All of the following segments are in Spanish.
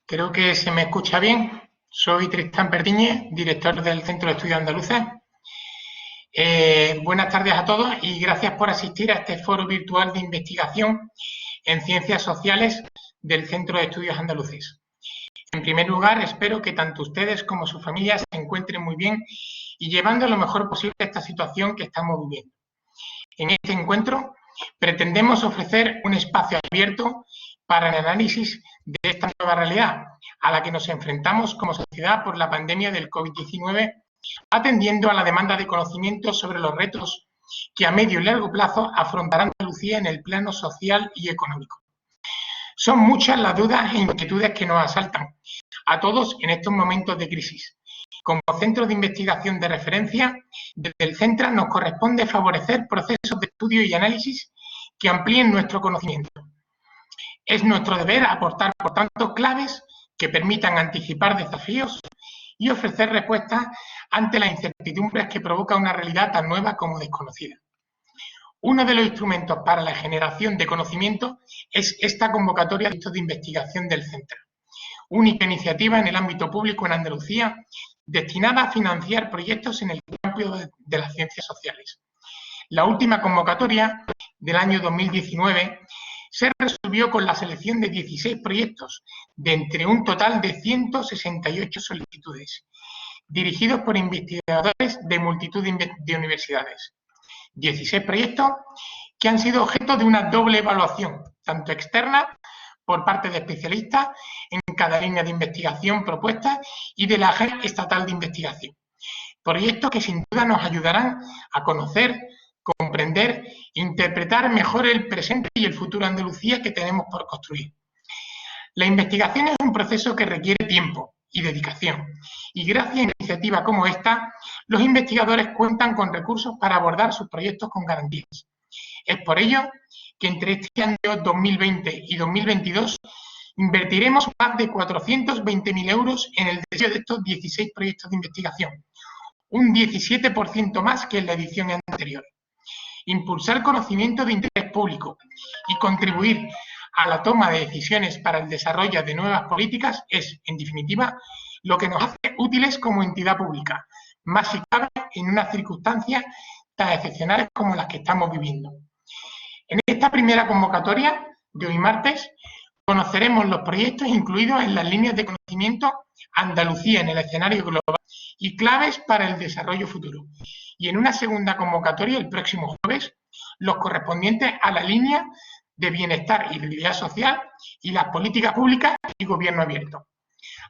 Creo que se me escucha bien. Soy Tristán Perdiñez, director del Centro de Estudios Andaluces. Buenas tardes a todos y gracias por asistir a este foro virtual de investigación en ciencias sociales del Centro de Estudios Andaluces. En primer lugar, espero que tanto ustedes como sus familias se encuentren muy bien y llevando lo mejor posible esta situación que estamos viviendo. En este encuentro pretendemos ofrecer un espacio abierto para el análisis de esta nueva realidad a la que nos enfrentamos como sociedad por la pandemia del COVID-19, atendiendo a la demanda de conocimiento sobre los retos que a medio y largo plazo afrontará Andalucía en el plano social y económico. Son muchas las dudas e inquietudes que nos asaltan a todos en estos momentos de crisis. Como centro de investigación de referencia, desde el CENTRA nos corresponde favorecer procesos de estudio y análisis que amplíen nuestro conocimiento. Es nuestro deber aportar, por tanto, claves que permitan anticipar desafíos y ofrecer respuestas ante las incertidumbres que provoca una realidad tan nueva como desconocida. Uno de los instrumentos para la generación de conocimiento es esta convocatoria de investigación del CENTRA, única iniciativa en el ámbito público en Andalucía destinada a financiar proyectos en el campo de las ciencias sociales. La última convocatoria del año 2019 se resolvió con la selección de 16 proyectos de entre un total de 168 solicitudes, dirigidos por investigadores de multitud de universidades. 16 proyectos que han sido objeto de una doble evaluación, tanto externa por parte de especialistas en cada línea de investigación propuesta y de la Agencia Estatal de Investigación. Proyectos que sin duda nos ayudarán a conocer, comprender e interpretar mejor el presente y el futuro de Andalucía que tenemos por construir. La investigación es un proceso que requiere tiempo y dedicación, y gracias a iniciativas como esta, los investigadores cuentan con recursos para abordar sus proyectos con garantías. Es por ello que entre este año 2020 y 2022 invertiremos más de 420.000 euros en el desarrollo de estos 16 proyectos de investigación, un 17% más que en la edición anterior. Impulsar conocimiento de interés público y contribuir a la toma de decisiones para el desarrollo de nuevas políticas es, en definitiva, lo que nos hace útiles como entidad pública, más si cabe en unas circunstancias tan excepcionales como las que estamos viviendo. En esta primera convocatoria de hoy martes conoceremos los proyectos incluidos en las líneas de conocimiento Andalucía en el escenario global y claves para el desarrollo futuro. Y en una segunda convocatoria el próximo jueves, los correspondientes a la línea de bienestar y viabilidad social y las políticas públicas y gobierno abierto.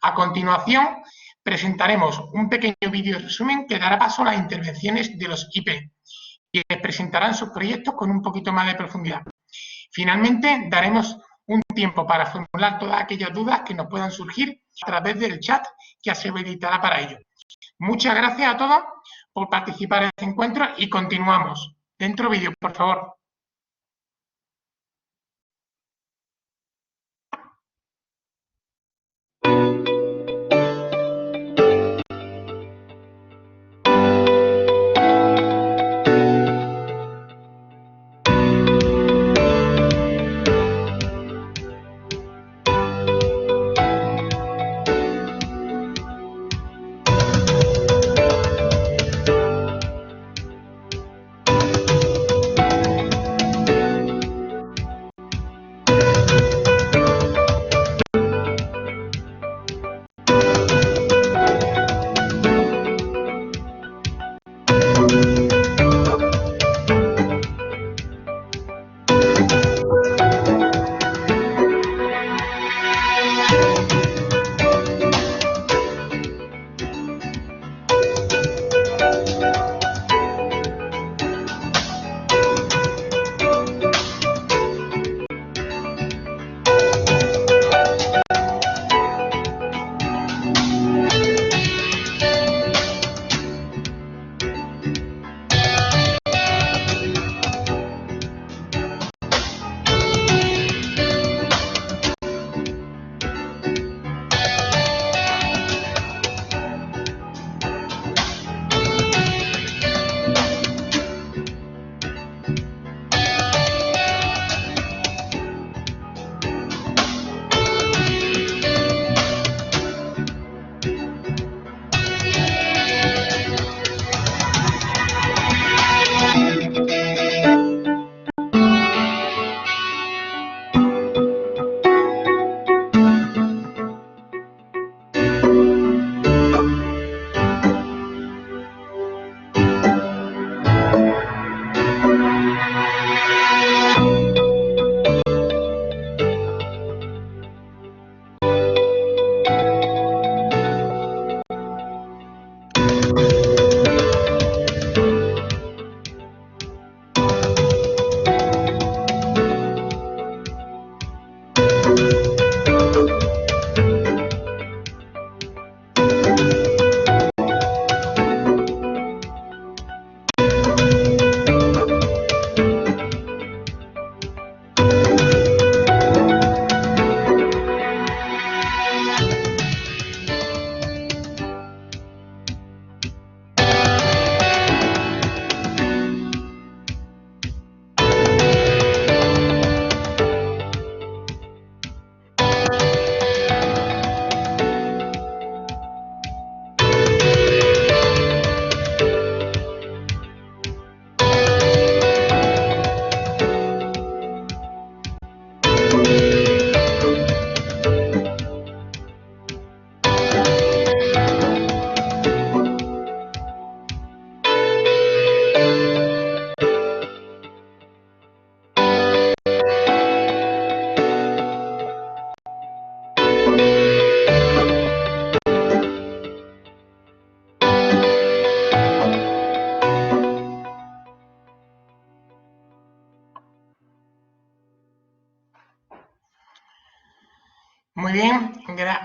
A continuación, presentaremos un pequeño vídeo resumen que dará paso a las intervenciones de los IP, quienes presentarán sus proyectos con un poquito más de profundidad. Finalmente, daremos un tiempo para formular todas aquellas dudas que nos puedan surgir a través del chat que se habilitará para ello. Muchas gracias a todos por participar en este encuentro y continuamos. Dentro vídeo, por favor.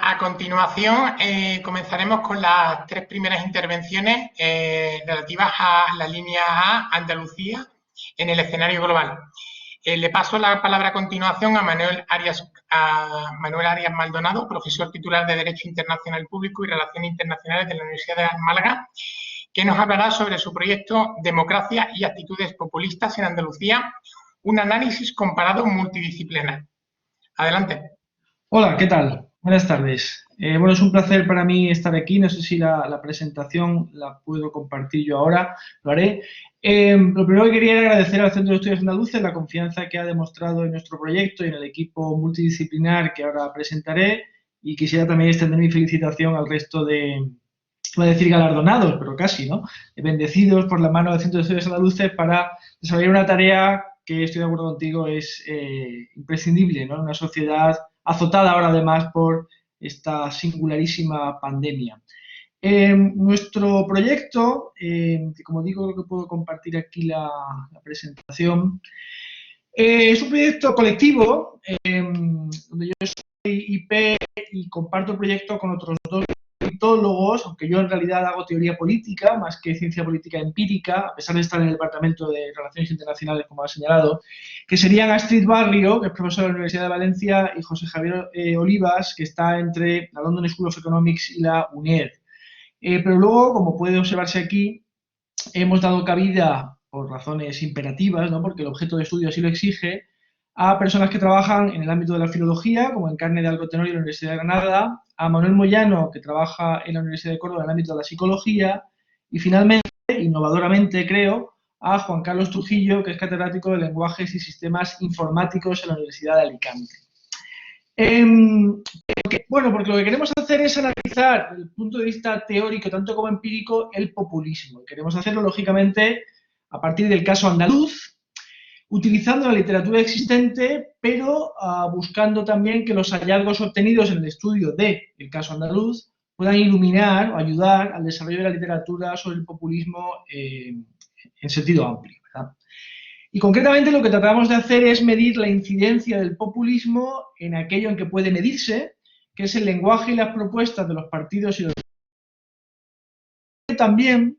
A continuación, comenzaremos con las 3 primeras intervenciones relativas a la línea A, Andalucía, en el escenario global. Le paso la palabra a continuación a Manuel Arias Maldonado, profesor titular de Derecho Internacional Público y Relaciones Internacionales de la Universidad de Málaga, que nos hablará sobre su proyecto Democracia y actitudes populistas en Andalucía, un análisis comparado multidisciplinar. Adelante. Hola, ¿qué tal? Buenas tardes. Bueno, es un placer para mí estar aquí. No sé si la presentación la puedo compartir yo ahora, lo haré. Lo primero que quería era agradecer al Centro de Estudios Andaluces la confianza que ha demostrado en nuestro proyecto y en el equipo multidisciplinar que ahora presentaré, y quisiera también extender mi felicitación al resto de, voy a decir galardonados, pero casi, ¿no? Bendecidos por la mano del Centro de Estudios Andaluces para desarrollar una tarea que, estoy de acuerdo contigo, es imprescindible, ¿no? En una sociedad azotada ahora además por esta singularísima pandemia. Nuestro proyecto, como digo, creo que puedo compartir aquí la presentación, es un proyecto colectivo donde yo soy IP y comparto el proyecto con otros 2 politólogos, aunque yo en realidad hago teoría política más que ciencia política empírica, a pesar de estar en el Departamento de Relaciones Internacionales, como ha señalado, que serían Astrid Barrio, que es profesora de la Universidad de Valencia, y José Javier Olivas, que está entre la London School of Economics y la UNED. Pero luego, como puede observarse aquí, hemos dado cabida, por razones imperativas, ¿no? Porque el objeto de estudio así lo exige, a personas que trabajan en el ámbito de la filología, como Encarne de Algo Tenorio de la Universidad de Granada, a Manuel Moyano, que trabaja en la Universidad de Córdoba en el ámbito de la psicología, y finalmente, innovadoramente creo, a Juan Carlos Trujillo, que es catedrático de Lenguajes y Sistemas Informáticos en la Universidad de Alicante. Bueno, porque lo que queremos hacer es analizar desde el punto de vista teórico, tanto como empírico, el populismo. Y queremos hacerlo, lógicamente, a partir del caso andaluz, utilizando la literatura existente, pero buscando también que los hallazgos obtenidos en el estudio del caso andaluz puedan iluminar o ayudar al desarrollo de la literatura sobre el populismo en sentido amplio, ¿verdad? Y concretamente lo que tratamos de hacer es medir la incidencia del populismo en aquello en que puede medirse, que es el lenguaje y las propuestas de los partidos y los... También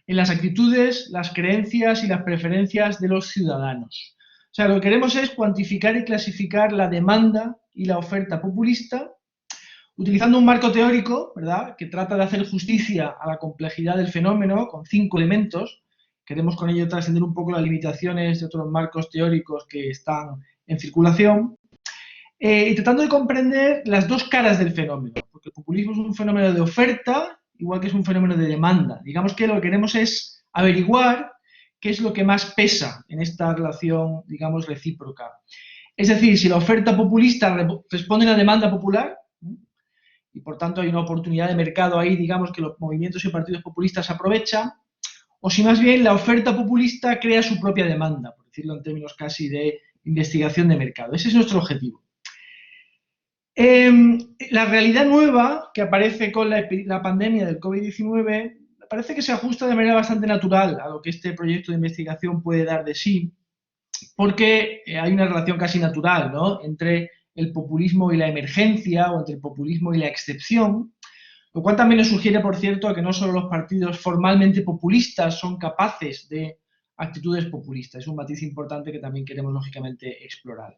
en las actitudes, las creencias y las preferencias de los ciudadanos. O sea, lo que queremos es cuantificar y clasificar la demanda y la oferta populista, utilizando un marco teórico, ¿verdad?, que trata de hacer justicia a la complejidad del fenómeno con 5 elementos. Queremos con ello trascender un poco las limitaciones de otros marcos teóricos que están en circulación, y tratando de comprender las 2 caras del fenómeno, porque el populismo es un fenómeno de oferta, igual que es un fenómeno de demanda. Digamos que lo que queremos es averiguar qué es lo que más pesa en esta relación, digamos, recíproca. Es decir, si la oferta populista responde a la demanda popular, y por tanto hay una oportunidad de mercado ahí, digamos, que los movimientos y partidos populistas aprovechan, o si más bien la oferta populista crea su propia demanda, por decirlo en términos casi de investigación de mercado. Ese es nuestro objetivo. La realidad nueva que aparece con la pandemia del COVID-19 parece que se ajusta de manera bastante natural a lo que este proyecto de investigación puede dar de sí, porque hay una relación casi natural, ¿no?, entre el populismo y la emergencia, o entre el populismo y la excepción, lo cual también nos sugiere, por cierto, a que no solo los partidos formalmente populistas son capaces de actitudes populistas. Es un matiz importante que también queremos, lógicamente, explorar.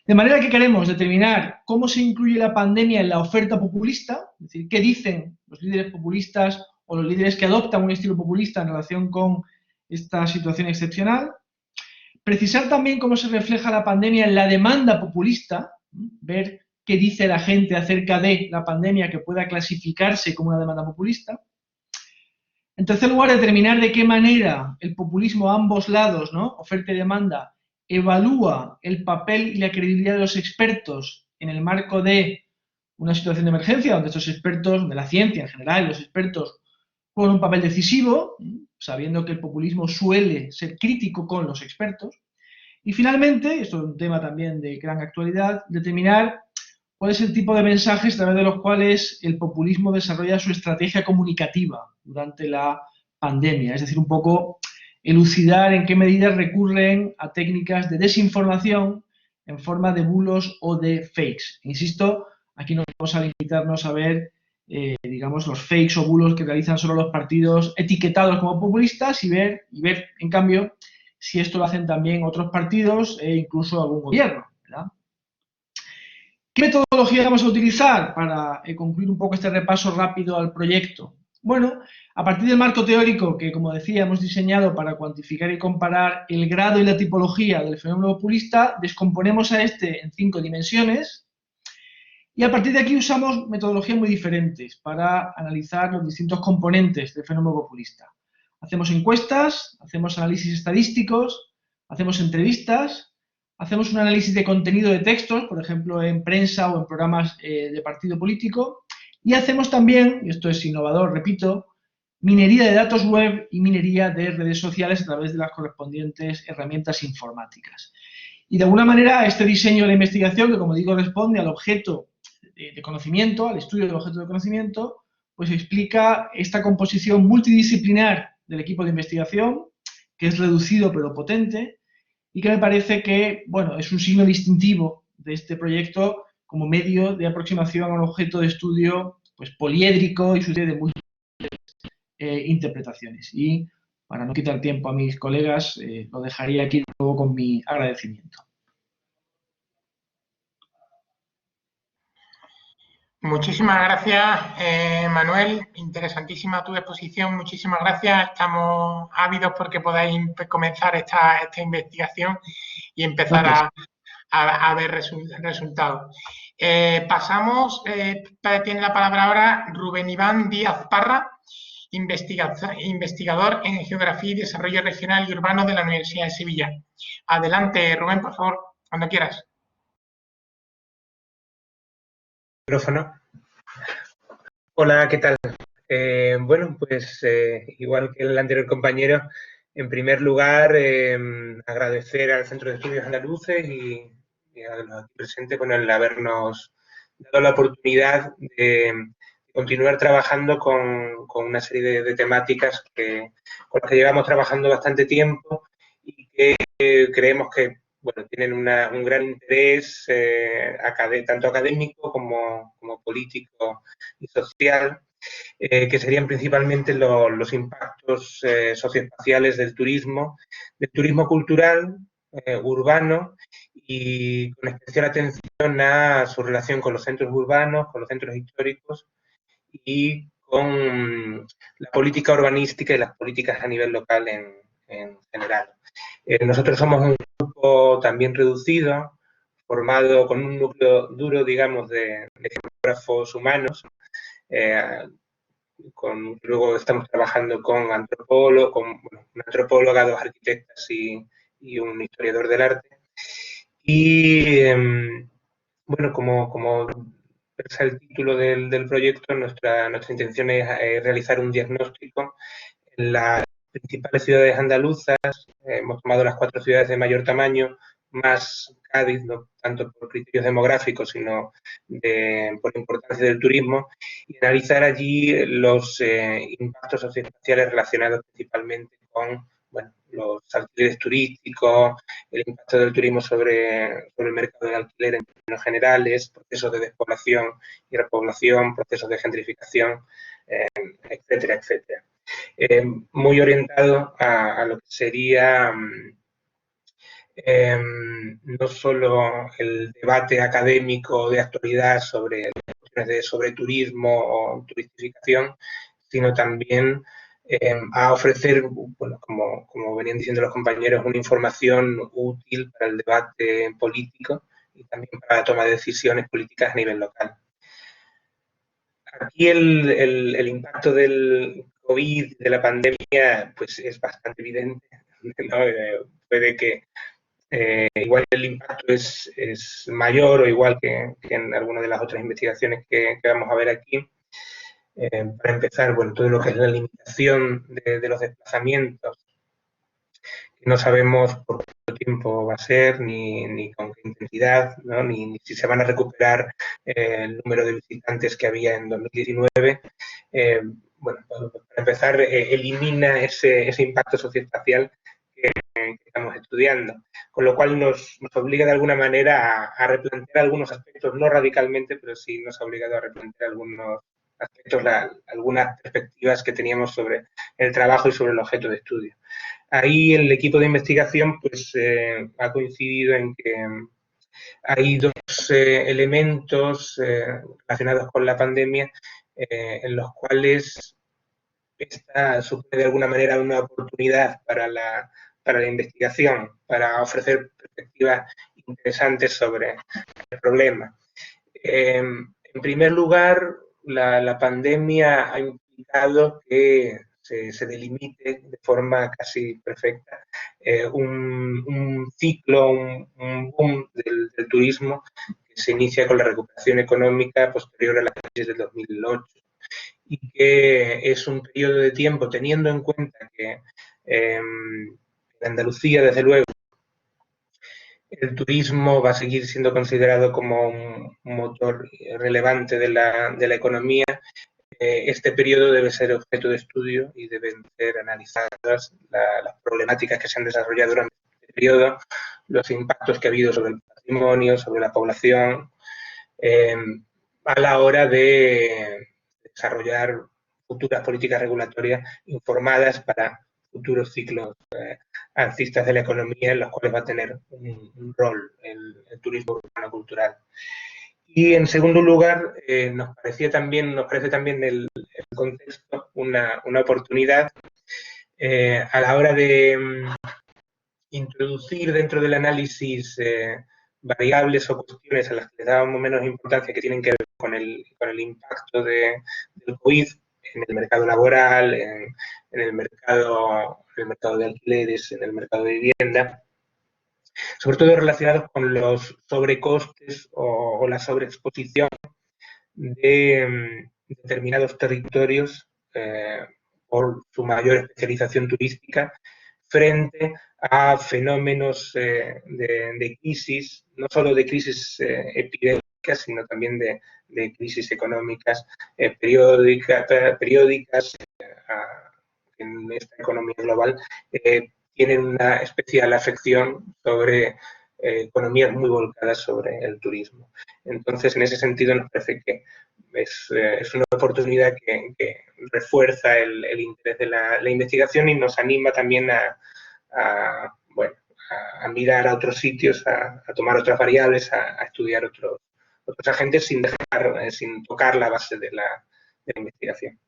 De manera que queremos determinar cómo se incluye la pandemia en la oferta populista, es decir, qué dicen los líderes populistas o los líderes que adoptan un estilo populista en relación con esta situación excepcional. Precisar también cómo se refleja la pandemia en la demanda populista, ver qué dice la gente acerca de la pandemia que pueda clasificarse como una demanda populista. En tercer lugar, determinar de qué manera el populismo a ambos lados, ¿no?, oferta y demanda, evalúa el papel y la credibilidad de los expertos en el marco de una situación de emergencia, donde estos expertos, de la ciencia en general, los expertos juegan un papel decisivo, sabiendo que el populismo suele ser crítico con los expertos. Y finalmente, esto es un tema también de gran actualidad, determinar cuál es el tipo de mensajes a través de los cuales el populismo desarrolla su estrategia comunicativa durante la pandemia, es decir, un poco elucidar en qué medidas recurren a técnicas de desinformación en forma de bulos o de fakes. Insisto, aquí no vamos a limitarnos a ver, digamos, los fakes o bulos que realizan solo los partidos etiquetados como populistas y ver, en cambio, si esto lo hacen también otros partidos e incluso algún gobierno, ¿verdad? ¿Qué metodología vamos a utilizar para concluir un poco este repaso rápido al proyecto? Bueno, a partir del marco teórico que, como decía, hemos diseñado para cuantificar y comparar el grado y la tipología del fenómeno populista, descomponemos a este en 5 dimensiones y a partir de aquí usamos metodologías muy diferentes para analizar los distintos componentes del fenómeno populista. Hacemos encuestas, hacemos análisis estadísticos, hacemos entrevistas, hacemos un análisis de contenido de textos, por ejemplo, en prensa o en programas de partido político, y hacemos también, y esto es innovador, repito, minería de datos web y minería de redes sociales a través de las correspondientes herramientas informáticas. Y de alguna manera este diseño de la investigación, que como digo responde al objeto de conocimiento, al estudio del objeto de conocimiento, pues explica esta composición multidisciplinar del equipo de investigación, que es reducido pero potente, y que me parece que, bueno, es un signo distintivo de este proyecto como medio de aproximación a un objeto de estudio pues, poliédrico y susceptible de múltiples interpretaciones. Y para no quitar tiempo a mis colegas, lo dejaría aquí luego con mi agradecimiento. Muchísimas gracias, Manuel. Interesantísima tu exposición. Muchísimas gracias. Estamos ávidos porque podáis comenzar esta investigación y empezar a ver resultados. Pasamos, tiene la palabra ahora Rubén Iván Díaz Parra, investigador en Geografía y Desarrollo Regional y Urbano de la Universidad de Sevilla. Adelante, Rubén, por favor, cuando quieras. Micrófono. Hola, ¿qué tal? Bueno, pues igual que el anterior compañero, en primer lugar agradecer al Centro de Estudios Andaluces y a los aquí presentes con el habernos dado la oportunidad de continuar trabajando con una serie de temáticas con las que llevamos trabajando bastante tiempo y que creemos que bueno, tienen un gran interés tanto académico como político y social, que serían principalmente los impactos socioespaciales del turismo cultural, urbano, y con especial atención a su relación con los centros urbanos, con los centros históricos y con la política urbanística y las políticas a nivel local en general. Nosotros somos un grupo también reducido, formado con un núcleo duro, digamos, de geógrafos humanos. Luego estamos trabajando con una antropóloga, 2 arquitectas y un historiador del arte. Y, bueno, como expresa el título del proyecto, nuestra intención es realizar un diagnóstico en las principales ciudades andaluzas. Hemos tomado las 4 ciudades de mayor tamaño, más Cádiz, no tanto por criterios demográficos, sino por importancia del turismo, y analizar allí los impactos socioespaciales relacionados principalmente con los alquileres turísticos, el impacto del turismo sobre el mercado del alquiler en términos generales, procesos de despoblación y repoblación, procesos de gentrificación, etcétera, etcétera. Muy orientado a lo que sería no solo el debate académico de actualidad sobre cuestiones sobre turismo o turistificación, sino también a ofrecer, bueno, como venían diciendo los compañeros, una información útil para el debate político y también para la toma de decisiones políticas a nivel local. Aquí el impacto del COVID, de la pandemia, pues es bastante evidente, ¿no? Puede que igual el impacto es mayor o igual que en alguna de las otras investigaciones que vamos a ver aquí. Para empezar, bueno, todo lo que es la limitación de los desplazamientos, que no sabemos por cuánto tiempo va a ser, ni con qué intensidad, ¿no? ni si se van a recuperar el número de visitantes que había en 2019. Bueno, para empezar, elimina ese impacto socioespacial que estamos estudiando, con lo cual nos obliga de alguna manera a replantear algunos aspectos, no radicalmente, pero sí nos ha obligado a replantear algunos aspectos, algunas perspectivas que teníamos sobre el trabajo y sobre el objeto de estudio. Ahí el equipo de investigación pues, ha coincidido en que hay dos elementos relacionados con la pandemia en los cuales esta supone de alguna manera una oportunidad para la investigación, para ofrecer perspectivas interesantes sobre el problema. En primer lugar, la pandemia ha implicado que se delimite de forma casi perfecta un ciclo, un boom del turismo que se inicia con la recuperación económica posterior a la crisis del 2008 y que es un periodo de tiempo, teniendo en cuenta que en Andalucía, desde luego, el turismo va a seguir siendo considerado como un motor relevante de la economía. Este periodo debe ser objeto de estudio y deben ser analizadas las problemáticas que se han desarrollado durante este periodo, los impactos que ha habido sobre el patrimonio, sobre la población, a la hora de desarrollar futuras políticas regulatorias informadas para futuros ciclos alcistas de la economía en los cuales va a tener un rol el turismo urbano cultural. Y en segundo lugar, nos parece también el contexto una oportunidad a la hora de introducir dentro del análisis variables o cuestiones a las que le dábamos menos importancia que tienen que ver con el impacto del COVID en el mercado laboral, en el mercado de alquileres, en el mercado de vivienda, sobre todo relacionados con los sobrecostes o la sobreexposición de determinados territorios por su mayor especialización turística frente a fenómenos de crisis, no solo de crisis epidémicas, sino también de crisis económicas periódicas en esta economía global, tienen una especial afección sobre economías muy volcadas sobre el turismo. Entonces, en ese sentido, nos parece que es una oportunidad que refuerza el interés de la investigación y nos anima también a mirar a otros sitios, a tomar otras variables, a estudiar otros agentes sin tocar la base de la investigación.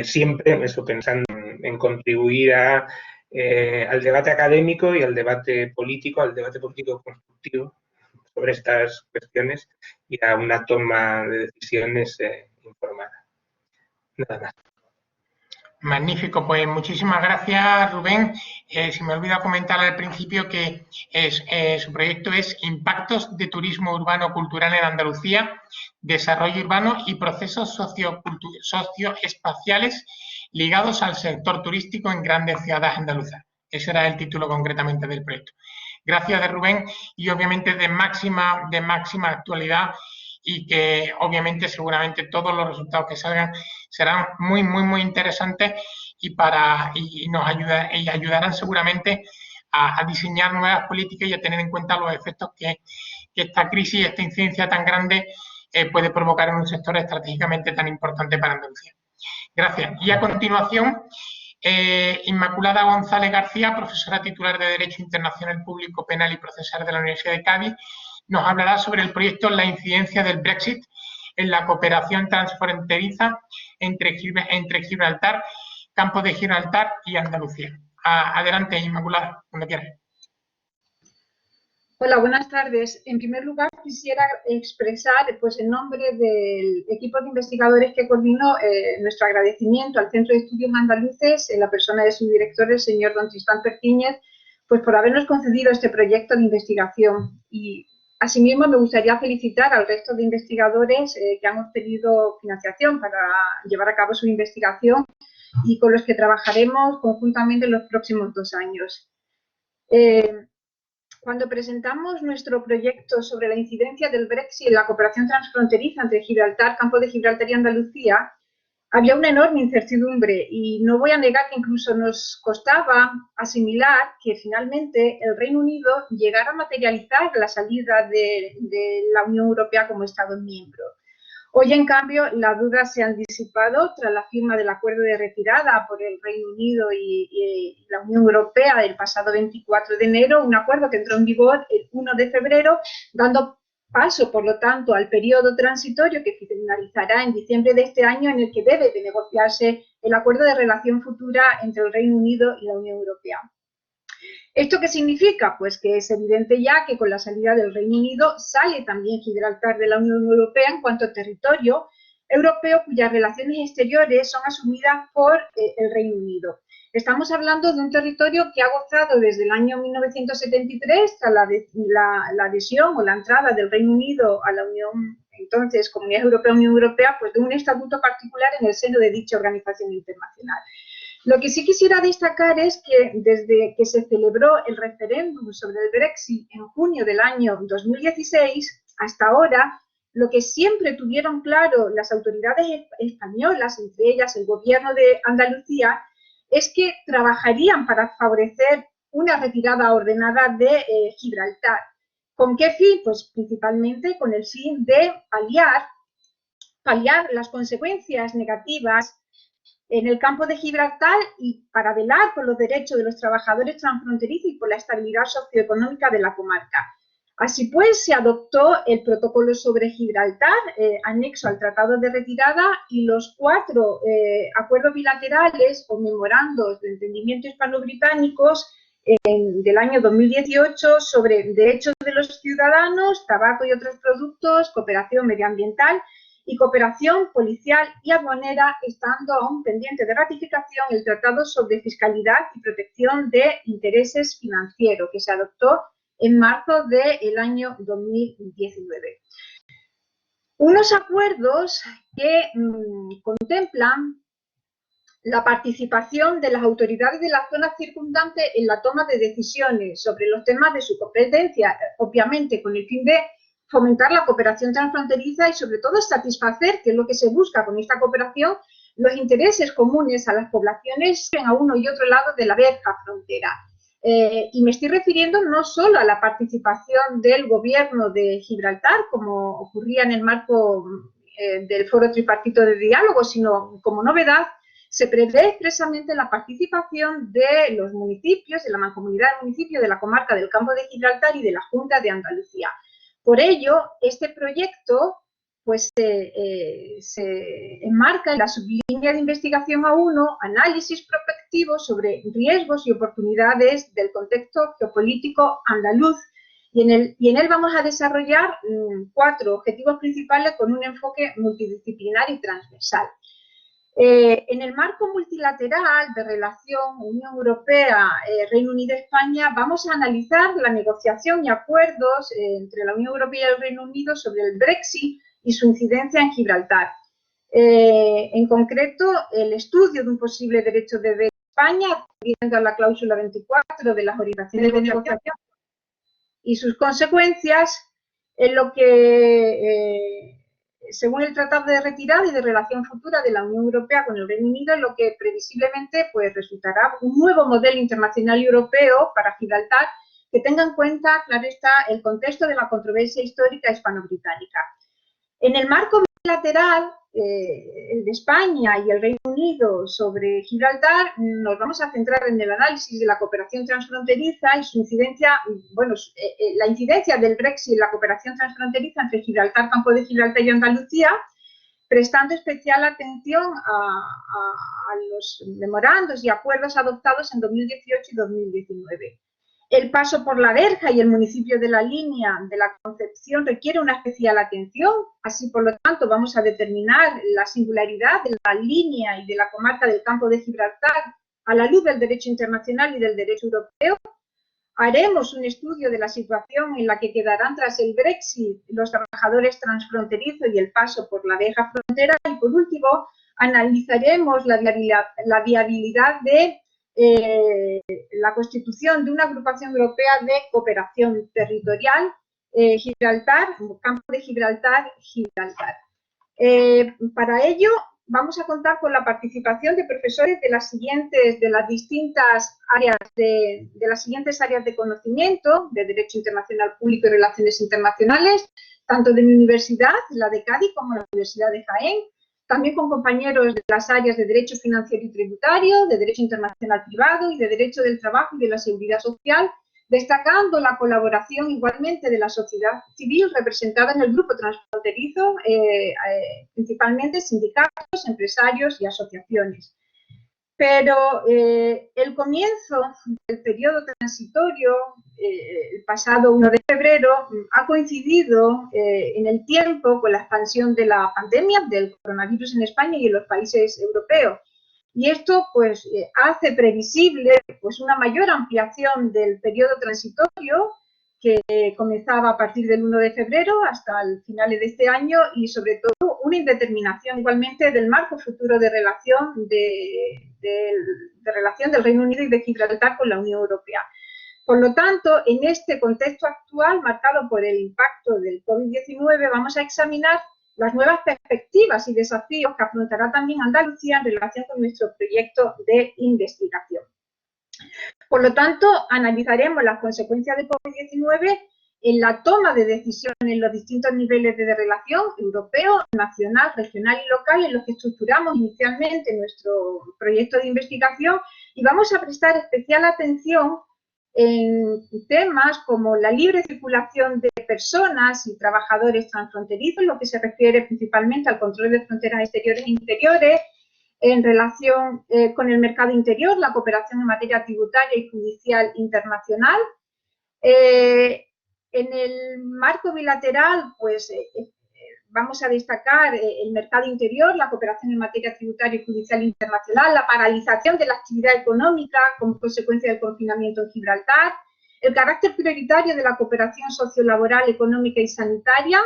Siempre eso pensando en contribuir al debate académico y al debate político constructivo sobre estas cuestiones y a una toma de decisiones informada. Nada más. Magnífico, pues muchísimas gracias, Rubén. Se me olvidó comentar al principio que su proyecto es Impactos de Turismo Urbano Cultural en Andalucía, Desarrollo Urbano y Procesos Socioespaciales ligados al sector turístico en grandes ciudades andaluzas. Ese era el título concretamente del proyecto. Gracias, Rubén, y obviamente de máxima actualidad, y que obviamente seguramente todos los resultados que salgan serán muy interesantes y nos ayudarán seguramente a diseñar nuevas políticas y a tener en cuenta los efectos que esta crisis, esta incidencia tan grande puede provocar en un sector estratégicamente tan importante para Andalucía. Gracias. Y a continuación, Inmaculada González García, profesora titular de Derecho Internacional Público, Penal y Procesal de la Universidad de Cádiz, nos hablará sobre el proyecto La incidencia del Brexit en la cooperación transfronteriza entre Gibraltar, Campo de Gibraltar y Andalucía. Adelante, Inmaculada, cuando quieras. Hola, buenas tardes. En primer lugar, quisiera expresar en nombre del equipo de investigadores que coordinó nuestro agradecimiento al Centro de Estudios Andaluces, en la persona de su director, el señor don Tristán Pertíñez, por habernos concedido este proyecto de investigación. Y asimismo, me gustaría felicitar al resto de investigadores que han obtenido financiación para llevar a cabo su investigación y con los que trabajaremos conjuntamente en los próximos 2 años. Cuando presentamos nuestro proyecto sobre la incidencia del Brexit en la cooperación transfronteriza entre Gibraltar, Campo de Gibraltar y Andalucía, había una enorme incertidumbre y no voy a negar que incluso nos costaba asimilar que finalmente el Reino Unido llegara a materializar la salida de la Unión Europea como Estado miembro. Hoy, en cambio, las dudas se han disipado tras la firma del acuerdo de retirada por el Reino Unido y la Unión Europea el pasado 24 de enero, un acuerdo que entró en vigor el 1 de febrero, dando paso, por lo tanto, al periodo transitorio que finalizará en diciembre de este año, en el que debe de negociarse el acuerdo de relación futura entre el Reino Unido y la Unión Europea. ¿Esto qué significa? Pues que es evidente ya que con la salida del Reino Unido sale también Gibraltar de la Unión Europea en cuanto a territorio europeo cuyas relaciones exteriores son asumidas por el Reino Unido. Estamos hablando de un territorio que ha gozado desde el año 1973, tras la adhesión o la entrada del Reino Unido a la Unión, entonces Comunidad Europea, Unión Europea, pues de un estatuto particular en el seno de dicha organización internacional. Lo que sí quisiera destacar es que desde que se celebró el referéndum sobre el Brexit en junio del año 2016 hasta ahora, lo que siempre tuvieron claro las autoridades españolas, entre ellas el gobierno de Andalucía, es que trabajarían para favorecer una retirada ordenada de Gibraltar. ¿Con qué fin? Pues principalmente con el fin de paliar las consecuencias negativas en el campo de Gibraltar y para velar por los derechos de los trabajadores transfronterizos y por la estabilidad socioeconómica de la comarca. Así pues, se adoptó el protocolo sobre Gibraltar, anexo al Tratado de Retirada, y los 4 acuerdos bilaterales o memorandos de entendimiento hispano-británicos del año 2018 sobre derechos de los ciudadanos, tabaco y otros productos, cooperación medioambiental y cooperación policial y aduanera, estando aún pendiente de ratificación el Tratado sobre Fiscalidad y Protección de Intereses Financieros, que se adoptó en marzo del año 2019. Unos acuerdos que contemplan la participación de las autoridades de las zonas circundantes en la toma de decisiones sobre los temas de su competencia, obviamente con el fin de fomentar la cooperación transfronteriza y sobre todo satisfacer, que es lo que se busca con esta cooperación, los intereses comunes a las poblaciones a uno y otro lado de la verja frontera. Y me estoy refiriendo no solo a la participación del gobierno de Gibraltar, como ocurría en el marco del foro tripartito de diálogo, sino como novedad, se prevé expresamente la participación de los municipios, de la mancomunidad de municipios de la comarca del Campo de Gibraltar y de la Junta de Andalucía. Por ello, este proyecto pues, se enmarca en la sublínea de investigación A1, análisis prospectivo sobre riesgos y oportunidades del contexto geopolítico andaluz, y en él vamos a desarrollar 4 objetivos principales con un enfoque multidisciplinar y transversal. En el marco multilateral de relación Unión Europea, Reino Unido-España, vamos a analizar la negociación y acuerdos entre la Unión Europea y el Reino Unido sobre el Brexit y su incidencia en Gibraltar. En concreto, el estudio de un posible derecho de veto en España, viendo la cláusula 24 de las orientaciones de negociación y sus consecuencias, en lo que según el Tratado de Retirada y de Relación Futura de la Unión Europea con el Reino Unido, lo que previsiblemente pues, resultará un nuevo modelo internacional y europeo para Gibraltar que tenga en cuenta, claro está, el contexto de la controversia histórica hispano-británica. En el marco bilateral, el de España y el Reino Unido sobre Gibraltar, nos vamos a centrar en el análisis de la cooperación transfronteriza y su incidencia, bueno, la incidencia del Brexit en la cooperación transfronteriza entre Gibraltar, Campo de Gibraltar y Andalucía, prestando especial atención a los memorandos y acuerdos adoptados en 2018 y 2019. El paso por la verja y el municipio de la Línea de la Concepción requiere una especial atención, así por lo tanto vamos a determinar la singularidad de la línea y de la comarca del Campo de Gibraltar a la luz del derecho internacional y del derecho europeo. Haremos un estudio de la situación en la que quedarán tras el Brexit los trabajadores transfronterizos y el paso por la vieja frontera. Y por último, analizaremos la viabilidad de la constitución de una agrupación europea de cooperación territorial, Gibraltar, Campo de Gibraltar, Gibraltar. Para ello, vamos a contar con la participación de profesores de las distintas áreas de las siguientes áreas de conocimiento, de Derecho Internacional Público y Relaciones Internacionales, tanto de mi universidad, la de Cádiz, como la Universidad de Jaén, también con compañeros de las áreas de Derecho Financiero y Tributario, de Derecho Internacional Privado y de Derecho del Trabajo y de la Seguridad Social, destacando la colaboración igualmente de la sociedad civil representada en el grupo transfronterizo, principalmente sindicatos, empresarios y asociaciones. Pero el comienzo del periodo transitorio, el pasado 1 de febrero, ha coincidido en el tiempo con la expansión de la pandemia del coronavirus en España y en los países europeos. Y esto pues hace previsible pues una mayor ampliación del periodo transitorio que comenzaba a partir del 1 de febrero hasta el finales de este año y sobre todo una indeterminación igualmente del marco futuro de relación del Reino Unido y de Gibraltar con la Unión Europea. Por lo tanto, en este contexto actual marcado por el impacto del COVID-19 vamos a examinar las nuevas perspectivas y desafíos que afrontará también Andalucía en relación con nuestro proyecto de investigación. Por lo tanto, analizaremos las consecuencias de COVID-19 en la toma de decisiones en los distintos niveles de relación, europeo, nacional, regional y local, en los que estructuramos inicialmente nuestro proyecto de investigación y vamos a prestar especial atención en temas como la libre circulación de personas y trabajadores transfronterizos, lo que se refiere principalmente al control de fronteras exteriores e interiores, en relación con el mercado interior, la cooperación en materia tributaria y judicial internacional. En el marco bilateral, pues vamos a destacar el mercado interior, la cooperación en materia tributaria y judicial internacional, la paralización de la actividad económica como consecuencia del confinamiento en Gibraltar, el carácter prioritario de la cooperación sociolaboral, económica y sanitaria,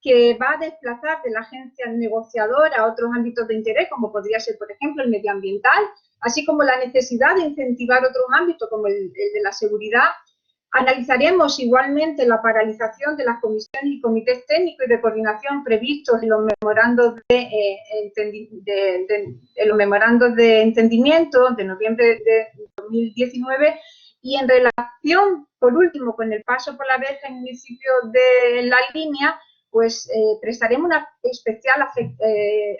que va a desplazar de la agencia negociadora a otros ámbitos de interés, como podría ser, por ejemplo, el medioambiental, así como la necesidad de incentivar otros ámbitos, como el de la seguridad. Analizaremos igualmente la paralización de las comisiones y comités técnicos y de coordinación previstos en los memorandos de entendimiento de noviembre de 2019 y en relación, por último, con el paso por la verja en el municipio de La Línea, pues prestaremos una especial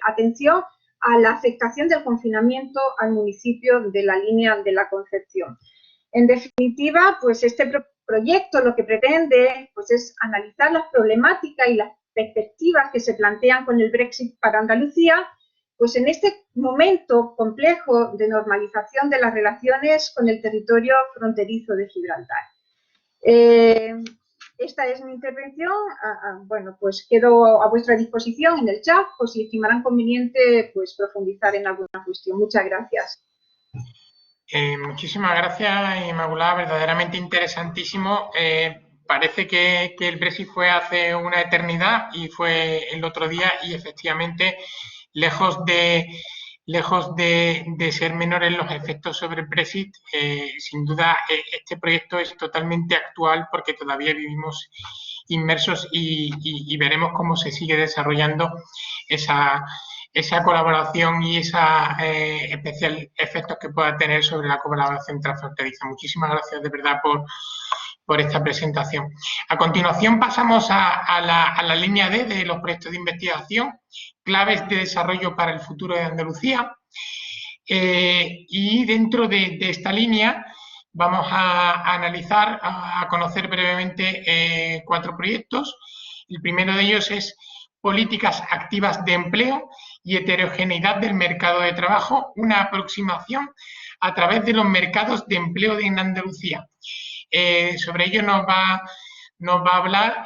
atención a la afectación del confinamiento al municipio de La Línea de la Concepción. En definitiva, pues este proyecto lo que pretende pues, es analizar las problemáticas y las perspectivas que se plantean con el Brexit para Andalucía, pues en este momento complejo de normalización de las relaciones con el territorio fronterizo de Gibraltar. Esta es mi intervención. Bueno, pues quedo a vuestra disposición en el chat, por si estimarán conveniente pues profundizar en alguna cuestión. Muchas gracias. Muchísimas gracias, Inmaculada, verdaderamente interesantísimo. Parece que el Brexit fue hace una eternidad y fue el otro día y efectivamente lejos de ser menores los efectos sobre el Brexit, sin duda este proyecto es totalmente actual porque todavía vivimos inmersos y veremos cómo se sigue desarrollando esa colaboración y esa especial efectos que pueda tener sobre la colaboración transfronteriza. Muchísimas gracias de verdad por esta presentación. A continuación pasamos a la línea D de los proyectos de investigación, claves de desarrollo para el futuro de Andalucía. Y dentro de esta línea vamos a analizar, a conocer brevemente 4 proyectos. El primero de ellos es políticas activas de empleo y heterogeneidad del mercado de trabajo, una aproximación a través de los mercados de empleo en Andalucía. Sobre ello nos va a hablar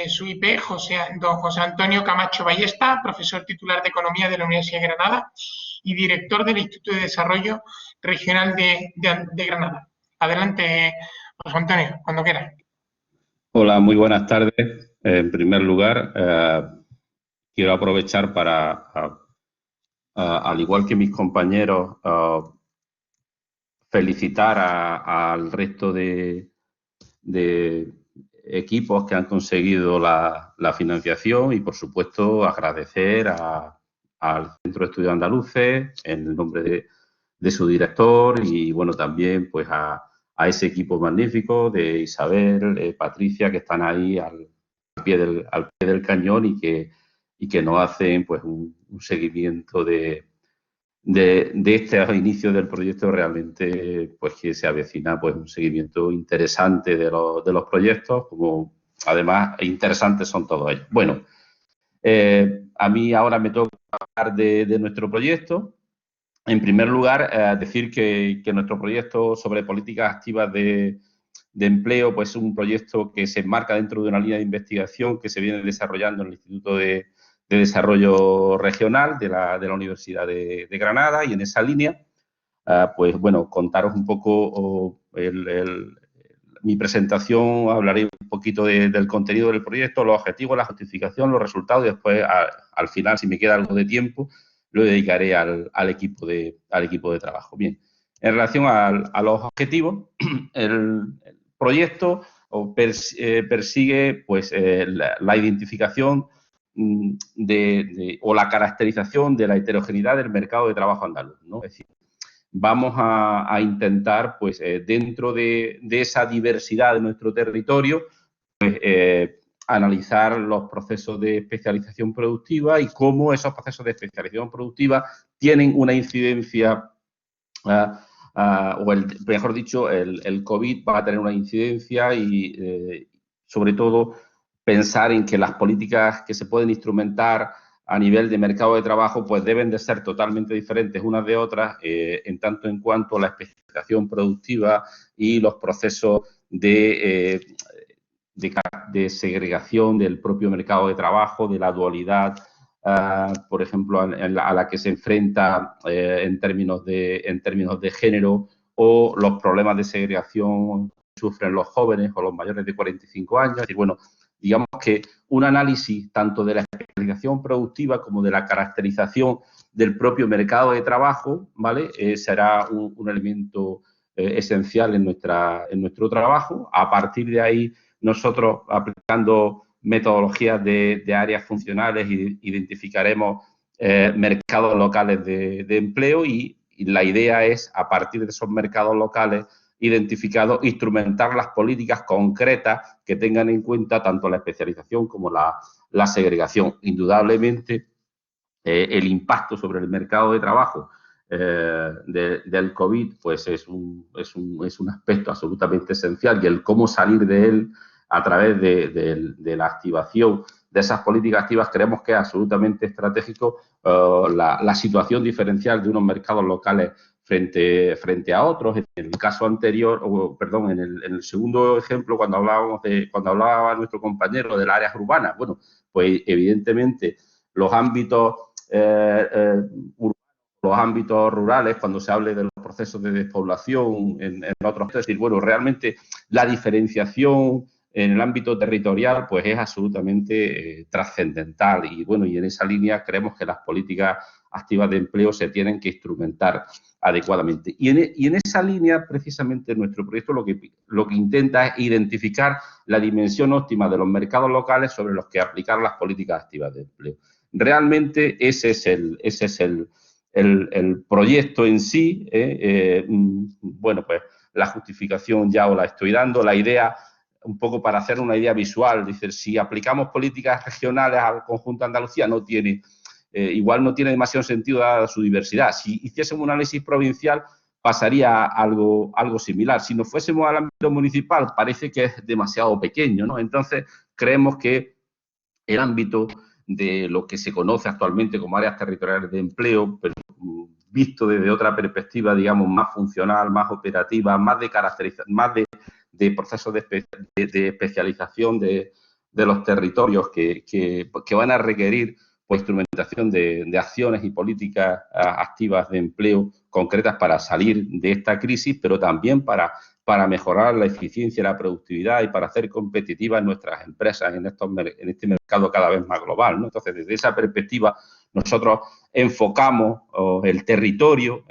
su IP, don José Antonio Camacho Ballesta, profesor titular de Economía de la Universidad de Granada y director del Instituto de Desarrollo Regional de Granada. Adelante, José Antonio, cuando quieras. Hola, muy buenas tardes. En primer lugar, quiero aprovechar para, al igual que mis compañeros, felicitar al resto de equipos que han conseguido la financiación y, por supuesto, agradecer a al Centro de Estudios Andaluces en el nombre de su director y, bueno, también pues a ese equipo magnífico de Isabel, Patricia, que están ahí al pie del cañón y que nos hacen pues un seguimiento de este inicio del proyecto. Realmente pues que se avecina pues un seguimiento interesante de los proyectos, como además interesantes son todos ellos. Bueno, a mí ahora me toca hablar de nuestro proyecto. En primer lugar, decir que nuestro proyecto sobre políticas activas de empleo pues es un proyecto que se enmarca dentro de una línea de investigación que se viene desarrollando en el Instituto de Desarrollo Regional de la Universidad de Granada, y en esa línea, pues bueno, contaros un poco mi presentación. Hablaré un poquito del contenido del proyecto, los objetivos, la justificación, los resultados, y después al final, si me queda algo de tiempo, lo dedicaré al equipo de trabajo. Bien, en relación a los objetivos, el proyecto persigue pues la identificación o la caracterización de la heterogeneidad del mercado de trabajo andaluz, ¿no? Es decir, vamos a intentar, pues, dentro de esa diversidad de nuestro territorio, pues, analizar los procesos de especialización productiva y cómo esos procesos de especialización productiva tienen una incidencia, mejor dicho, el COVID va a tener una incidencia y, sobre todo, pensar en que las políticas que se pueden instrumentar a nivel de mercado de trabajo pues deben de ser totalmente diferentes unas de otras, en tanto en cuanto la especialización productiva y los procesos de segregación del propio mercado de trabajo, de la dualidad, por ejemplo, a la que se enfrenta en términos de género, o los problemas de segregación que sufren los jóvenes o los mayores de 45 años. Y bueno, digamos que un análisis tanto de la especialización productiva como de la caracterización del propio mercado de trabajo, ¿vale? Será un elemento esencial en nuestro trabajo. A partir de ahí, nosotros, aplicando metodologías de áreas funcionales, identificaremos mercados locales de empleo, y la idea es, a partir de esos mercados locales identificados, instrumentar las políticas concretas que tengan en cuenta tanto la especialización como la segregación. Indudablemente, el impacto sobre el mercado de trabajo del COVID pues es un aspecto absolutamente esencial, y el cómo salir de él a través de la activación de esas políticas activas creemos que es absolutamente estratégico. La situación diferencial de unos mercados locales frente a otros. En el caso anterior, en el segundo ejemplo, cuando hablaba nuestro compañero de las áreas urbanas, bueno, pues evidentemente los ámbitos urbanos, los ámbitos rurales, cuando se hable de los procesos de despoblación en otros, es decir, bueno, realmente la diferenciación en el ámbito territorial pues es absolutamente trascendental, y bueno, y en esa línea creemos que las políticas activas de empleo se tienen que instrumentar adecuadamente. Y en esa línea, precisamente, nuestro proyecto lo que intenta es identificar la dimensión óptima de los mercados locales sobre los que aplicar las políticas activas de empleo. Realmente ese es el proyecto en sí. Bueno, pues la justificación ya os la estoy dando. La idea, un poco para hacer una idea visual, dice, si aplicamos políticas regionales al conjunto de Andalucía, igual no tiene demasiado sentido dada su diversidad. Si hiciésemos un análisis provincial, pasaría algo similar. Si nos fuésemos al ámbito municipal, parece que es demasiado pequeño, ¿no? Entonces, creemos que el ámbito de lo que se conoce actualmente como áreas territoriales de empleo, pero visto desde otra perspectiva, digamos, más funcional, más operativa, más de caracterización, más de procesos de especialización de los territorios que van a requerir pues instrumentación de acciones y políticas activas de empleo concretas para salir de esta crisis, pero también para mejorar la eficiencia y la productividad y para hacer competitivas nuestras empresas en este mercado cada vez más global, ¿no? Entonces, desde esa perspectiva, nosotros enfocamos el territorio,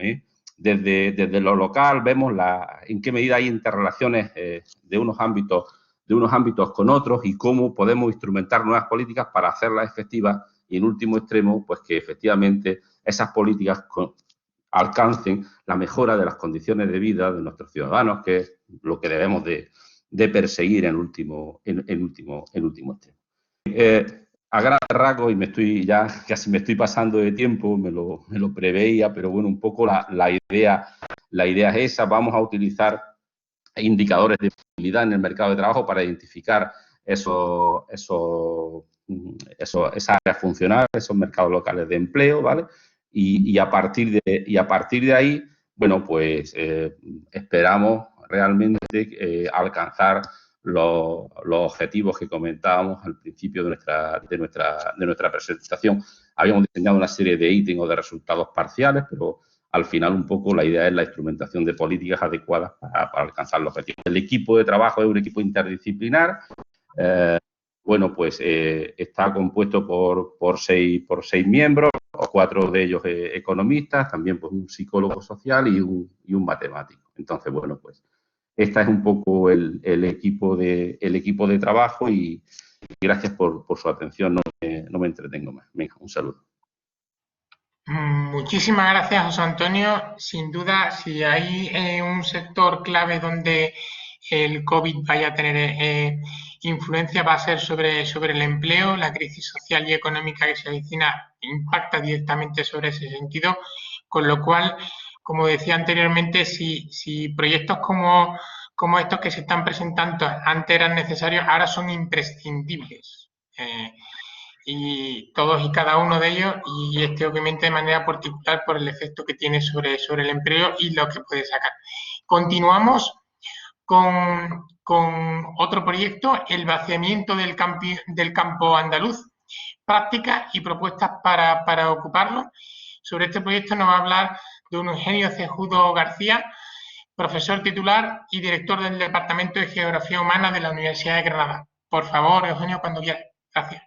desde lo local, vemos en qué medida hay interrelaciones de unos ámbitos con otros y cómo podemos instrumentar nuevas políticas para hacerlas efectivas y en último extremo, pues que efectivamente esas políticas alcancen la mejora de las condiciones de vida de nuestros ciudadanos, que es lo que debemos de perseguir en último extremo. A grandes rasgos, y casi me estoy pasando de tiempo, me lo preveía, pero bueno, un poco la idea es esa. Vamos a utilizar indicadores de movilidad en el mercado de trabajo para identificar esas áreas funcionales, esos mercados locales de empleo, ¿vale? Y a partir de ahí, bueno, pues esperamos realmente alcanzar los objetivos que comentábamos al principio de nuestra presentación. Habíamos diseñado una serie de ítems o de resultados parciales, pero al final un poco la idea es la instrumentación de políticas adecuadas para alcanzar los objetivos. El equipo de trabajo es un equipo interdisciplinar. Bueno, pues está compuesto por seis miembros, 4 de ellos economistas, también pues un psicólogo social y un matemático. Entonces, bueno, pues este es un poco el equipo de trabajo y gracias por su atención. No me entretengo más. Venga, un saludo. Muchísimas gracias, José Antonio. Sin duda, si hay un sector clave donde el COVID vaya a tener influencia, va a ser sobre el empleo. La crisis social y económica que se avecina impacta directamente sobre ese sentido, con lo cual, como decía anteriormente, si proyectos como estos que se están presentando antes eran necesarios, ahora son imprescindibles. Y todos y cada uno de ellos, y obviamente de manera particular por el efecto que tiene sobre el empleo y lo que puede sacar. Continuamos con otro proyecto, el vaciamiento del campo andaluz, prácticas y propuestas para ocuparlo. Sobre este proyecto nos va a hablar don Eugenio Cejudo García, profesor titular y director del Departamento de Geografía Humana de la Universidad de Granada. Por favor, Eugenio, cuando quieras. Gracias.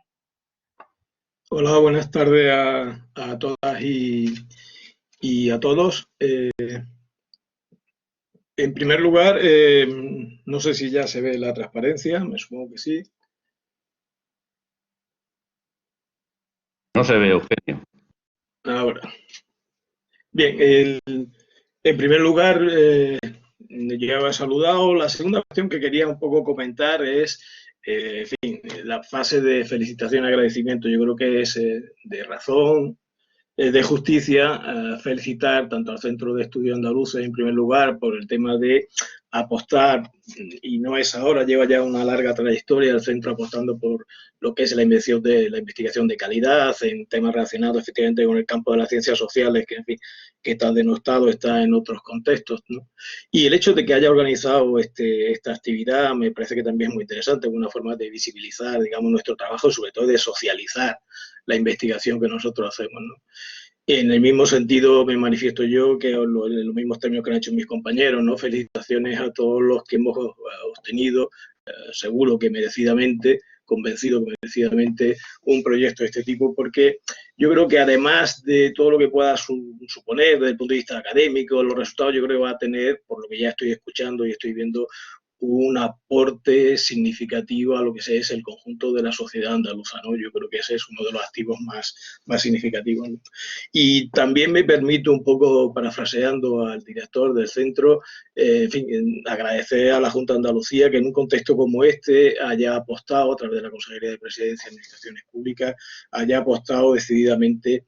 Hola, buenas tardes a todas y a todos. En primer lugar, no sé si ya se ve la transparencia, me supongo que sí. No se ve, Eugenio. Ahora. Bien, en primer lugar, ya he saludado. La segunda cuestión que quería un poco comentar es, en fin, la fase de felicitación y agradecimiento. Yo creo que es de razón, de justicia, felicitar tanto al Centro de Estudios Andaluces en primer lugar por el tema de apostar, y no es ahora, lleva ya una larga trayectoria el centro apostando por lo que es la investigación de calidad en temas relacionados efectivamente con el campo de las ciencias sociales, que en fin, que está denostado, está en otros contextos, ¿no? Y el hecho de que haya organizado esta actividad me parece que también es muy interesante, una forma de visibilizar, digamos, nuestro trabajo, sobre todo de socializar la investigación que nosotros hacemos, ¿no? En el mismo sentido me manifiesto yo, que en los mismos términos que han hecho mis compañeros, ¿no? Felicitaciones a todos los que hemos obtenido, seguro que merecidamente, convencido que merecidamente, un proyecto de este tipo, porque yo creo que además de todo lo que pueda suponer desde el punto de vista académico, los resultados yo creo que va a tener, por lo que ya estoy escuchando y estoy viendo, un aporte significativo a lo que es el conjunto de la sociedad andaluza, ¿no? Yo creo que ese es uno de los activos más significativos, ¿no? Y también me permito, un poco parafraseando al director del centro, en fin, agradecer a la Junta de Andalucía que en un contexto como este haya apostado, a través de la Consejería de Presidencia y Administraciones Públicas, haya apostado decididamente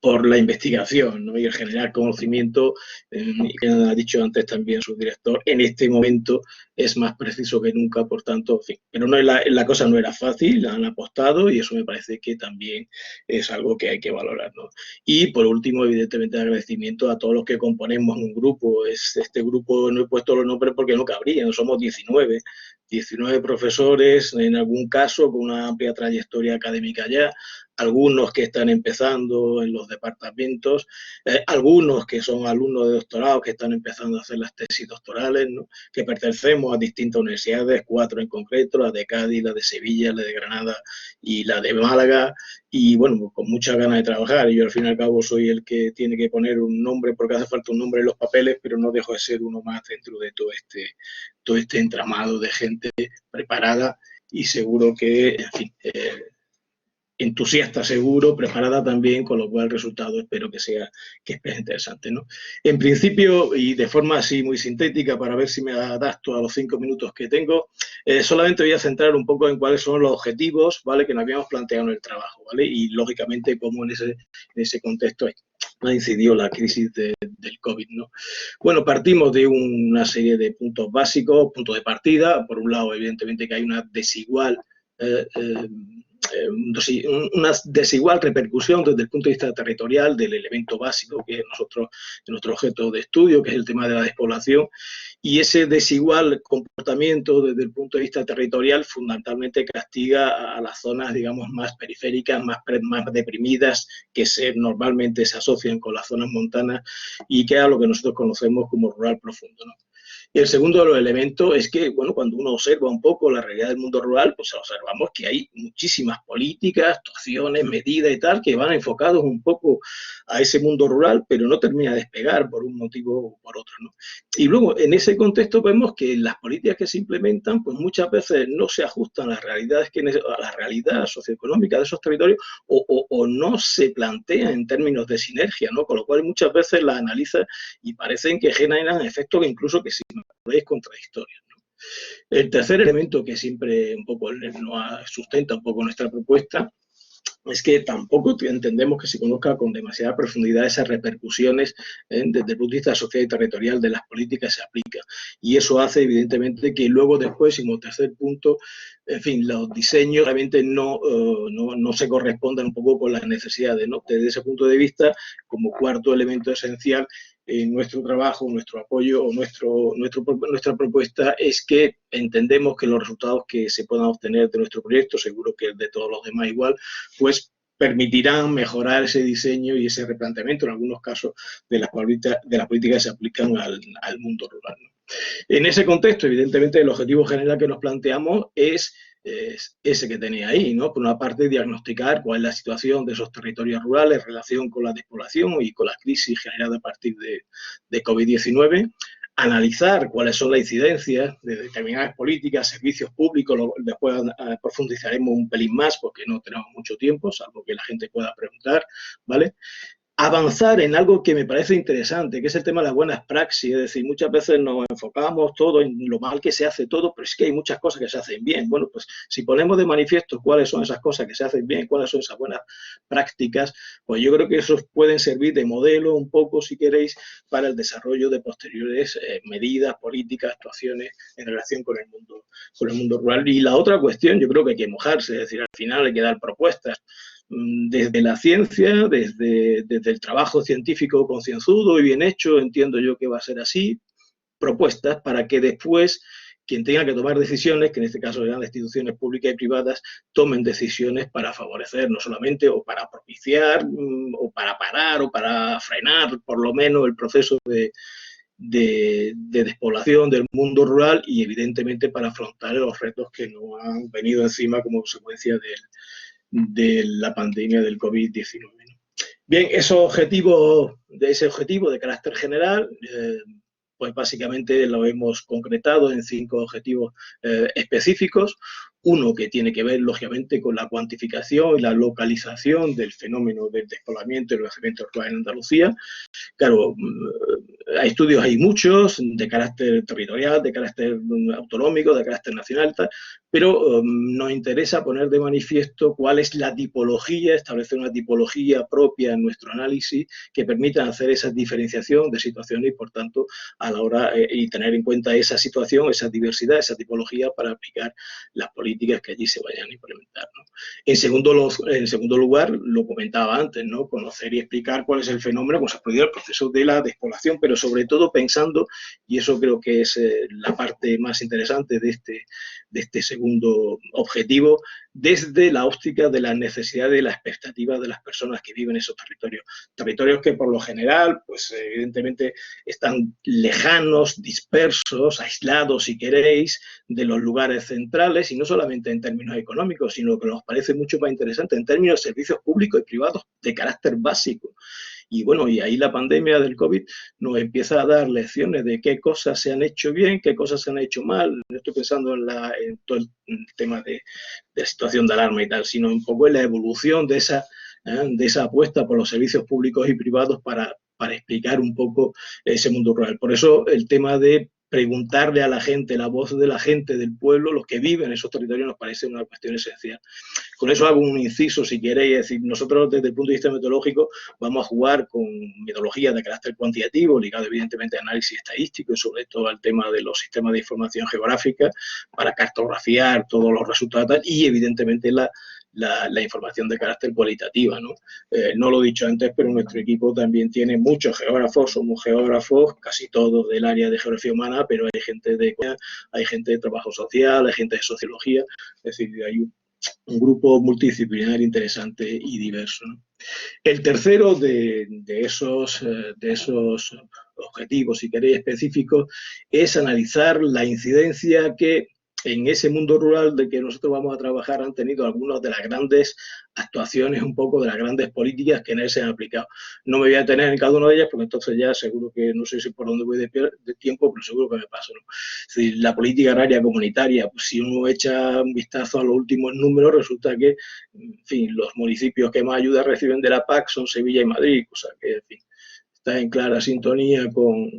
por la investigación, ¿no? Y el generar conocimiento, que ha dicho antes también su director, en este momento es más preciso que nunca, por tanto, en fin, pero no, la cosa no era fácil, la han apostado y eso me parece que también es algo que hay que valorar, ¿no? Y por último, evidentemente, agradecimiento a todos los que componemos un grupo. Este grupo no he puesto los nombres porque no cabrían, somos 19 profesores, en algún caso con una amplia trayectoria académica ya, algunos que están empezando en los departamentos, algunos que son alumnos de doctorado que están empezando a hacer las tesis doctorales, ¿no? Que pertenecemos a distintas universidades, 4 en concreto, la de Cádiz, la de Sevilla, la de Granada y la de Málaga, y bueno, pues con muchas ganas de trabajar. Yo al fin y al cabo soy el que tiene que poner un nombre, porque hace falta un nombre en los papeles, pero no dejo de ser uno más dentro de todo este entramado de gente preparada y seguro que, en fin, entusiasta seguro, preparada también, con lo cual el resultado espero que sea interesante, ¿no? En principio, y de forma así muy sintética, para ver si me adapto a los 5 minutos que tengo, solamente voy a centrar un poco en cuáles son los objetivos, ¿vale?, que nos habíamos planteado en el trabajo, ¿vale? Y lógicamente cómo en ese contexto ha incidido la crisis del COVID, ¿no? Bueno, partimos de una serie de puntos básicos, puntos de partida. Por un lado, evidentemente, que hay una desigual repercusión desde el punto de vista territorial del elemento básico que es nuestro objeto de estudio, que es el tema de la despoblación, y ese desigual comportamiento desde el punto de vista territorial fundamentalmente castiga a las zonas, digamos, más periféricas, más deprimidas, que normalmente se asocian con las zonas montanas y que es a lo que nosotros conocemos como rural profundo, ¿no? Y el segundo de los elementos es que, bueno, cuando uno observa un poco la realidad del mundo rural, pues observamos que hay muchísimas políticas, actuaciones, medidas y tal, que van enfocados un poco a ese mundo rural, pero no termina de despegar por un motivo o por otro, ¿no? Y luego, en ese contexto, vemos que las políticas que se implementan, pues muchas veces no se ajustan a las realidades a la realidad socioeconómica de esos territorios o no se plantean en términos de sinergia, ¿no? Con lo cual muchas veces las analizas y parecen que generan efectos que incluso que es contradictorios, ¿no? El tercer elemento que siempre un poco nos sustenta un poco nuestra propuesta es que tampoco entendemos que se conozca con demasiada profundidad esas repercusiones desde el punto de vista social y territorial de las políticas que se aplican. Y eso hace, evidentemente, que luego después, como tercer punto, en fin, los diseños realmente no se correspondan un poco con las necesidades, ¿no? Desde ese punto de vista, como cuarto elemento esencial, en nuestro trabajo, nuestro apoyo o nuestra propuesta es que entendemos que los resultados que se puedan obtener de nuestro proyecto, seguro que de todos los demás igual, pues permitirán mejorar ese diseño y ese replanteamiento, en algunos casos, de las políticas que se aplican al mundo rural, ¿no? En ese contexto, evidentemente, el objetivo general que nos planteamos es ese que tenía ahí, ¿no? Por una parte, diagnosticar cuál es la situación de esos territorios rurales en relación con la despoblación y con la crisis generada a partir de COVID-19, analizar cuáles son las incidencias de determinadas políticas, servicios públicos, después profundizaremos un pelín más porque no tenemos mucho tiempo, salvo que la gente pueda preguntar, ¿vale? Avanzar en algo que me parece interesante, que es el tema de las buenas praxis, es decir, muchas veces nos enfocamos todo en lo mal que se hace todo, pero es que hay muchas cosas que se hacen bien. Bueno, pues si ponemos de manifiesto cuáles son esas cosas que se hacen bien, cuáles son esas buenas prácticas, pues yo creo que esos pueden servir de modelo un poco, si queréis, para el desarrollo de posteriores medidas, políticas, actuaciones en relación con el mundo rural. Y la otra cuestión, yo creo que hay que mojarse, es decir, al final hay que dar propuestas. Desde la ciencia, desde el trabajo científico concienzudo y bien hecho, entiendo yo que va a ser así, propuestas para que después quien tenga que tomar decisiones, que en este caso serán instituciones públicas y privadas, tomen decisiones para favorecer no solamente o para propiciar o para parar o para frenar por lo menos el proceso de despoblación del mundo rural y evidentemente para afrontar los retos que nos han venido encima como consecuencia de la pandemia del COVID-19, ¿no? Bien, ese objetivo de carácter general, pues básicamente lo hemos concretado en 5 objetivos específicos. Uno que tiene que ver, lógicamente, con la cuantificación y la localización del fenómeno del despoblamiento y el envejecimiento rural en Andalucía. Claro, hay estudios, hay muchos, de carácter territorial, de carácter autonómico, de carácter nacional, tal, pero nos interesa poner de manifiesto cuál es la tipología, establecer una tipología propia en nuestro análisis que permita hacer esa diferenciación de situaciones y, por tanto, a la hora y tener en cuenta esa situación, esa diversidad, esa tipología para aplicar las políticas que allí se vayan a implementar, ¿no? En segundo lugar, lo comentaba antes, ¿no? Conocer y explicar cuál es el fenómeno, cómo se ha producido el proceso de la despoblación, pero sobre todo pensando, y eso creo que es la parte más interesante de este segundo objetivo, desde la óptica de las necesidades y las expectativas de las personas que viven en esos territorios que por lo general, pues evidentemente están lejanos, dispersos, aislados, si queréis, de los lugares centrales, y no solamente en términos económicos, sino que nos parece mucho más interesante en términos de servicios públicos y privados de carácter básico. Y bueno, y ahí la pandemia del COVID nos empieza a dar lecciones de qué cosas se han hecho bien, qué cosas se han hecho mal. No estoy pensando en todo el tema de situación de alarma y tal, sino un poco en la evolución de esa apuesta por los servicios públicos y privados para explicar un poco ese mundo rural. Por eso el tema de preguntarle a la gente, la voz de la gente, del pueblo, los que viven en esos territorios, nos parece una cuestión esencial. Con eso hago un inciso, si queréis, es decir, nosotros desde el punto de vista metodológico vamos a jugar con metodologías de carácter cuantitativo, ligado evidentemente a análisis estadístico y sobre todo al tema de los sistemas de información geográfica para cartografiar todos los resultados y evidentemente la información de carácter cualitativa, ¿no? No lo he dicho antes, pero nuestro equipo también tiene muchos geógrafos, somos geógrafos, casi todos del área de geografía humana, pero hay gente de trabajo social, hay gente de sociología, es decir, hay un grupo multidisciplinar interesante y diverso, ¿no? El tercero de esos objetivos, si queréis, específicos, es analizar la incidencia que en ese mundo rural de que nosotros vamos a trabajar han tenido algunas de las grandes actuaciones, un poco de las grandes políticas que en él se han aplicado. No me voy a detener en cada una de ellas porque entonces ya seguro que no sé si por dónde voy de tiempo, pero seguro que me paso, ¿no? Es decir, la política agraria comunitaria, pues si uno echa un vistazo a los últimos números, resulta que, en fin, los municipios que más ayuda reciben de la PAC son Sevilla y Madrid, o sea que, en fin, está en clara sintonía con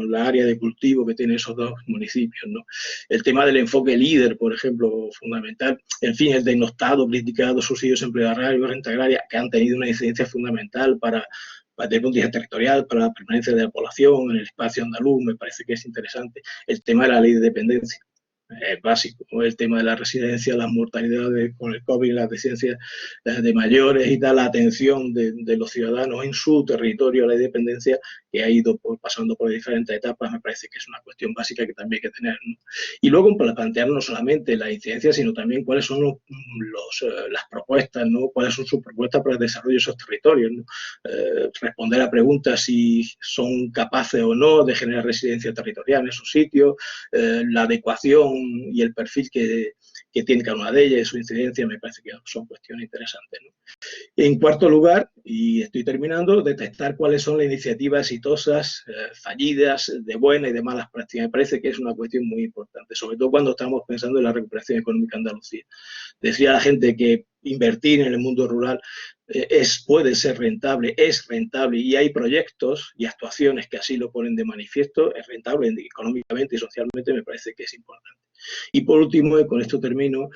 la área de cultivo que tienen esos dos municipios, ¿no? El tema del enfoque líder, por ejemplo, fundamental. En fin, el denostado, criticado, subsidios de empleo agrario, renta agraria, que han tenido una incidencia fundamental desde el punto de vista territorial, para la permanencia de la población en el espacio andaluz, me parece que es interesante. El tema de la ley de dependencia. Básico, ¿no? El tema de la residencia, las mortalidades con el COVID, las residencias de mayores y tal, la atención de los ciudadanos en su territorio, la dependencia que ha ido pasando por diferentes etapas, me parece que es una cuestión básica que también hay que tener, ¿no? Y luego para plantear no solamente la incidencia, sino también cuáles son las propuestas, ¿no? Cuáles son sus propuestas para el desarrollo de esos territorios, ¿no? Responder a preguntas si son capaces o no de generar residencia territorial en esos sitios, la adecuación y el perfil que tiene cada una de ellas y su incidencia, me parece que son cuestiones interesantes, ¿no? En cuarto lugar, y estoy terminando, detectar cuáles son las iniciativas exitosas, fallidas, de buenas y de malas prácticas. Me parece que es una cuestión muy importante, sobre todo cuando estamos pensando en la recuperación económica de Andalucía. Decía la gente que invertir en el mundo rural puede ser rentable, es rentable y hay proyectos y actuaciones que así lo ponen de manifiesto, es rentable económicamente y socialmente, me parece que es importante. Y por último, y con esto termino,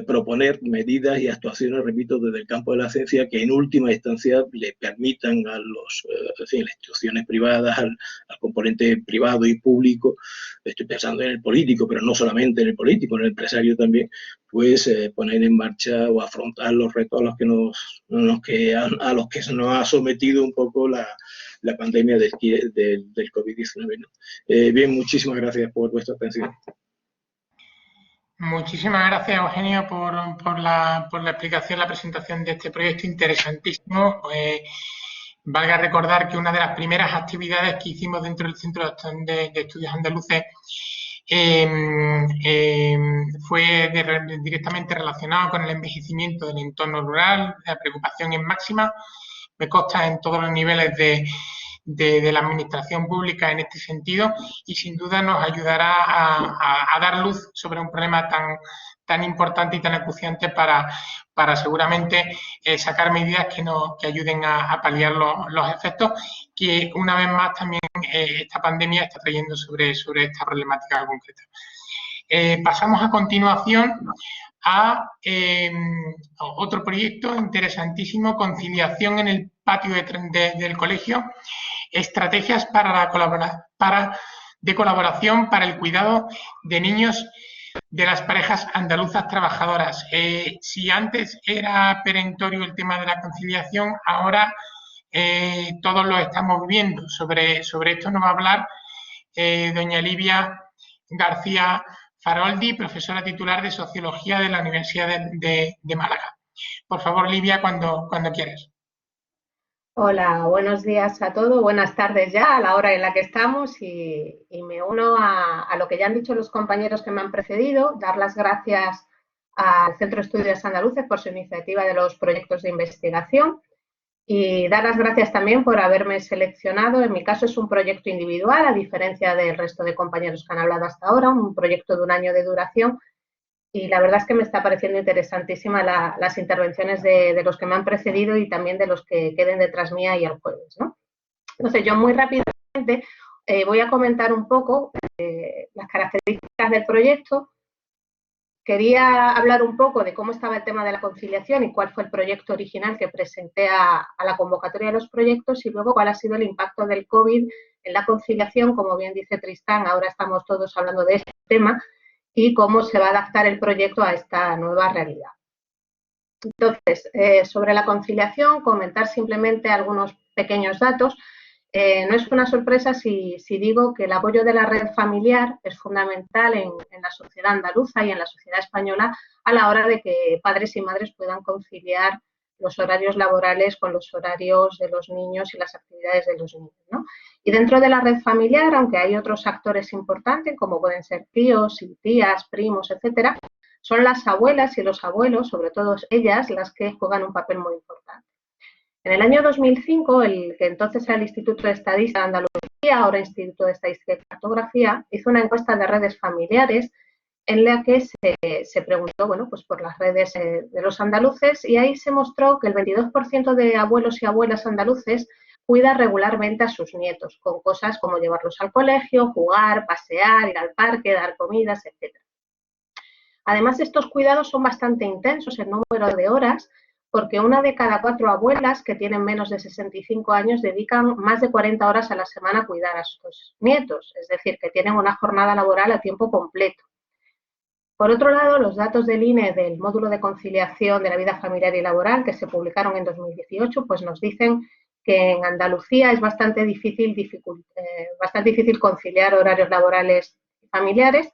proponer medidas y actuaciones, repito, desde el campo de la ciencia que en última instancia le permitan a las instituciones privadas, al componente privado y público, estoy pensando en el político, pero no solamente en el político, en el empresario también, pues poner en marcha o afrontar los retos a los que se nos ha sometido un poco la pandemia del COVID-19, ¿no? Bien, muchísimas gracias por vuestra atención. Muchísimas gracias, Eugenio, por la explicación, la presentación de este proyecto interesantísimo. Valga recordar que una de las primeras actividades que hicimos dentro del Centro de Estudios Andaluces fue directamente relacionado con el envejecimiento del entorno rural. La preocupación es máxima, me consta en todos los niveles de la administración pública en este sentido y sin duda nos ayudará a dar luz sobre un problema tan importante y tan acuciante para seguramente sacar medidas que ayuden a paliar los efectos que una vez más también esta pandemia está trayendo sobre esta problemática concreta. Pasamos a continuación a otro proyecto interesantísimo, conciliación en el patio del colegio, estrategias de colaboración para el cuidado de niños de las parejas andaluzas trabajadoras. Si antes era perentorio el tema de la conciliación, ahora todos lo estamos viviendo. Sobre esto nos va a hablar doña Livia García Faroldi, profesora titular de Sociología de la Universidad de Málaga. Por favor, Livia, cuando quieras. Hola, buenos días a todos, buenas tardes ya a la hora en la que estamos y me uno a lo que ya han dicho los compañeros que me han precedido, dar las gracias al Centro de Estudios Andaluces por su iniciativa de los proyectos de investigación Y dar las gracias también por haberme seleccionado. En mi caso es un proyecto individual, a diferencia del resto de compañeros que han hablado hasta ahora, un proyecto de 1 año de duración. Y la verdad es que me está pareciendo interesantísima las intervenciones de los que me han precedido y también de los que queden detrás mía y el jueves, ¿no? Entonces, yo muy rápidamente voy a comentar un poco las características del proyecto. Quería hablar un poco de cómo estaba el tema de la conciliación y cuál fue el proyecto original que presenté a la convocatoria de los proyectos y luego cuál ha sido el impacto del COVID en la conciliación. Como bien dice Tristán, ahora estamos todos hablando de este tema y cómo se va a adaptar el proyecto a esta nueva realidad. Entonces, sobre la conciliación, comentar simplemente algunos pequeños datos. No es una sorpresa si digo que el apoyo de la red familiar es fundamental en la sociedad andaluza y en la sociedad española a la hora de que padres y madres puedan conciliar los horarios laborales con los horarios de los niños y las actividades de los niños, ¿no? Y dentro de la red familiar, aunque hay otros actores importantes, como pueden ser tíos y tías, primos, etcétera, son las abuelas y los abuelos, sobre todo ellas, las que juegan un papel muy importante. En el año 2005, el que entonces era el Instituto de Estadística de Andalucía, ahora Instituto de Estadística y Cartografía, hizo una encuesta de redes familiares en la que se preguntó, bueno, pues por las redes de los andaluces, y ahí se mostró que el 22% de abuelos y abuelas andaluces cuida regularmente a sus nietos, con cosas como llevarlos al colegio, jugar, pasear, ir al parque, dar comidas, etc. Además, estos cuidados son bastante intensos en número de horas, porque 1 de cada 4 abuelas que tienen menos de 65 años dedican más de 40 horas a la semana a cuidar a sus nietos, es decir, que tienen una jornada laboral a tiempo completo. Por otro lado, los datos del INE del módulo de conciliación de la vida familiar y laboral que se publicaron en 2018, pues nos dicen que en Andalucía es bastante difícil conciliar horarios laborales y familiares.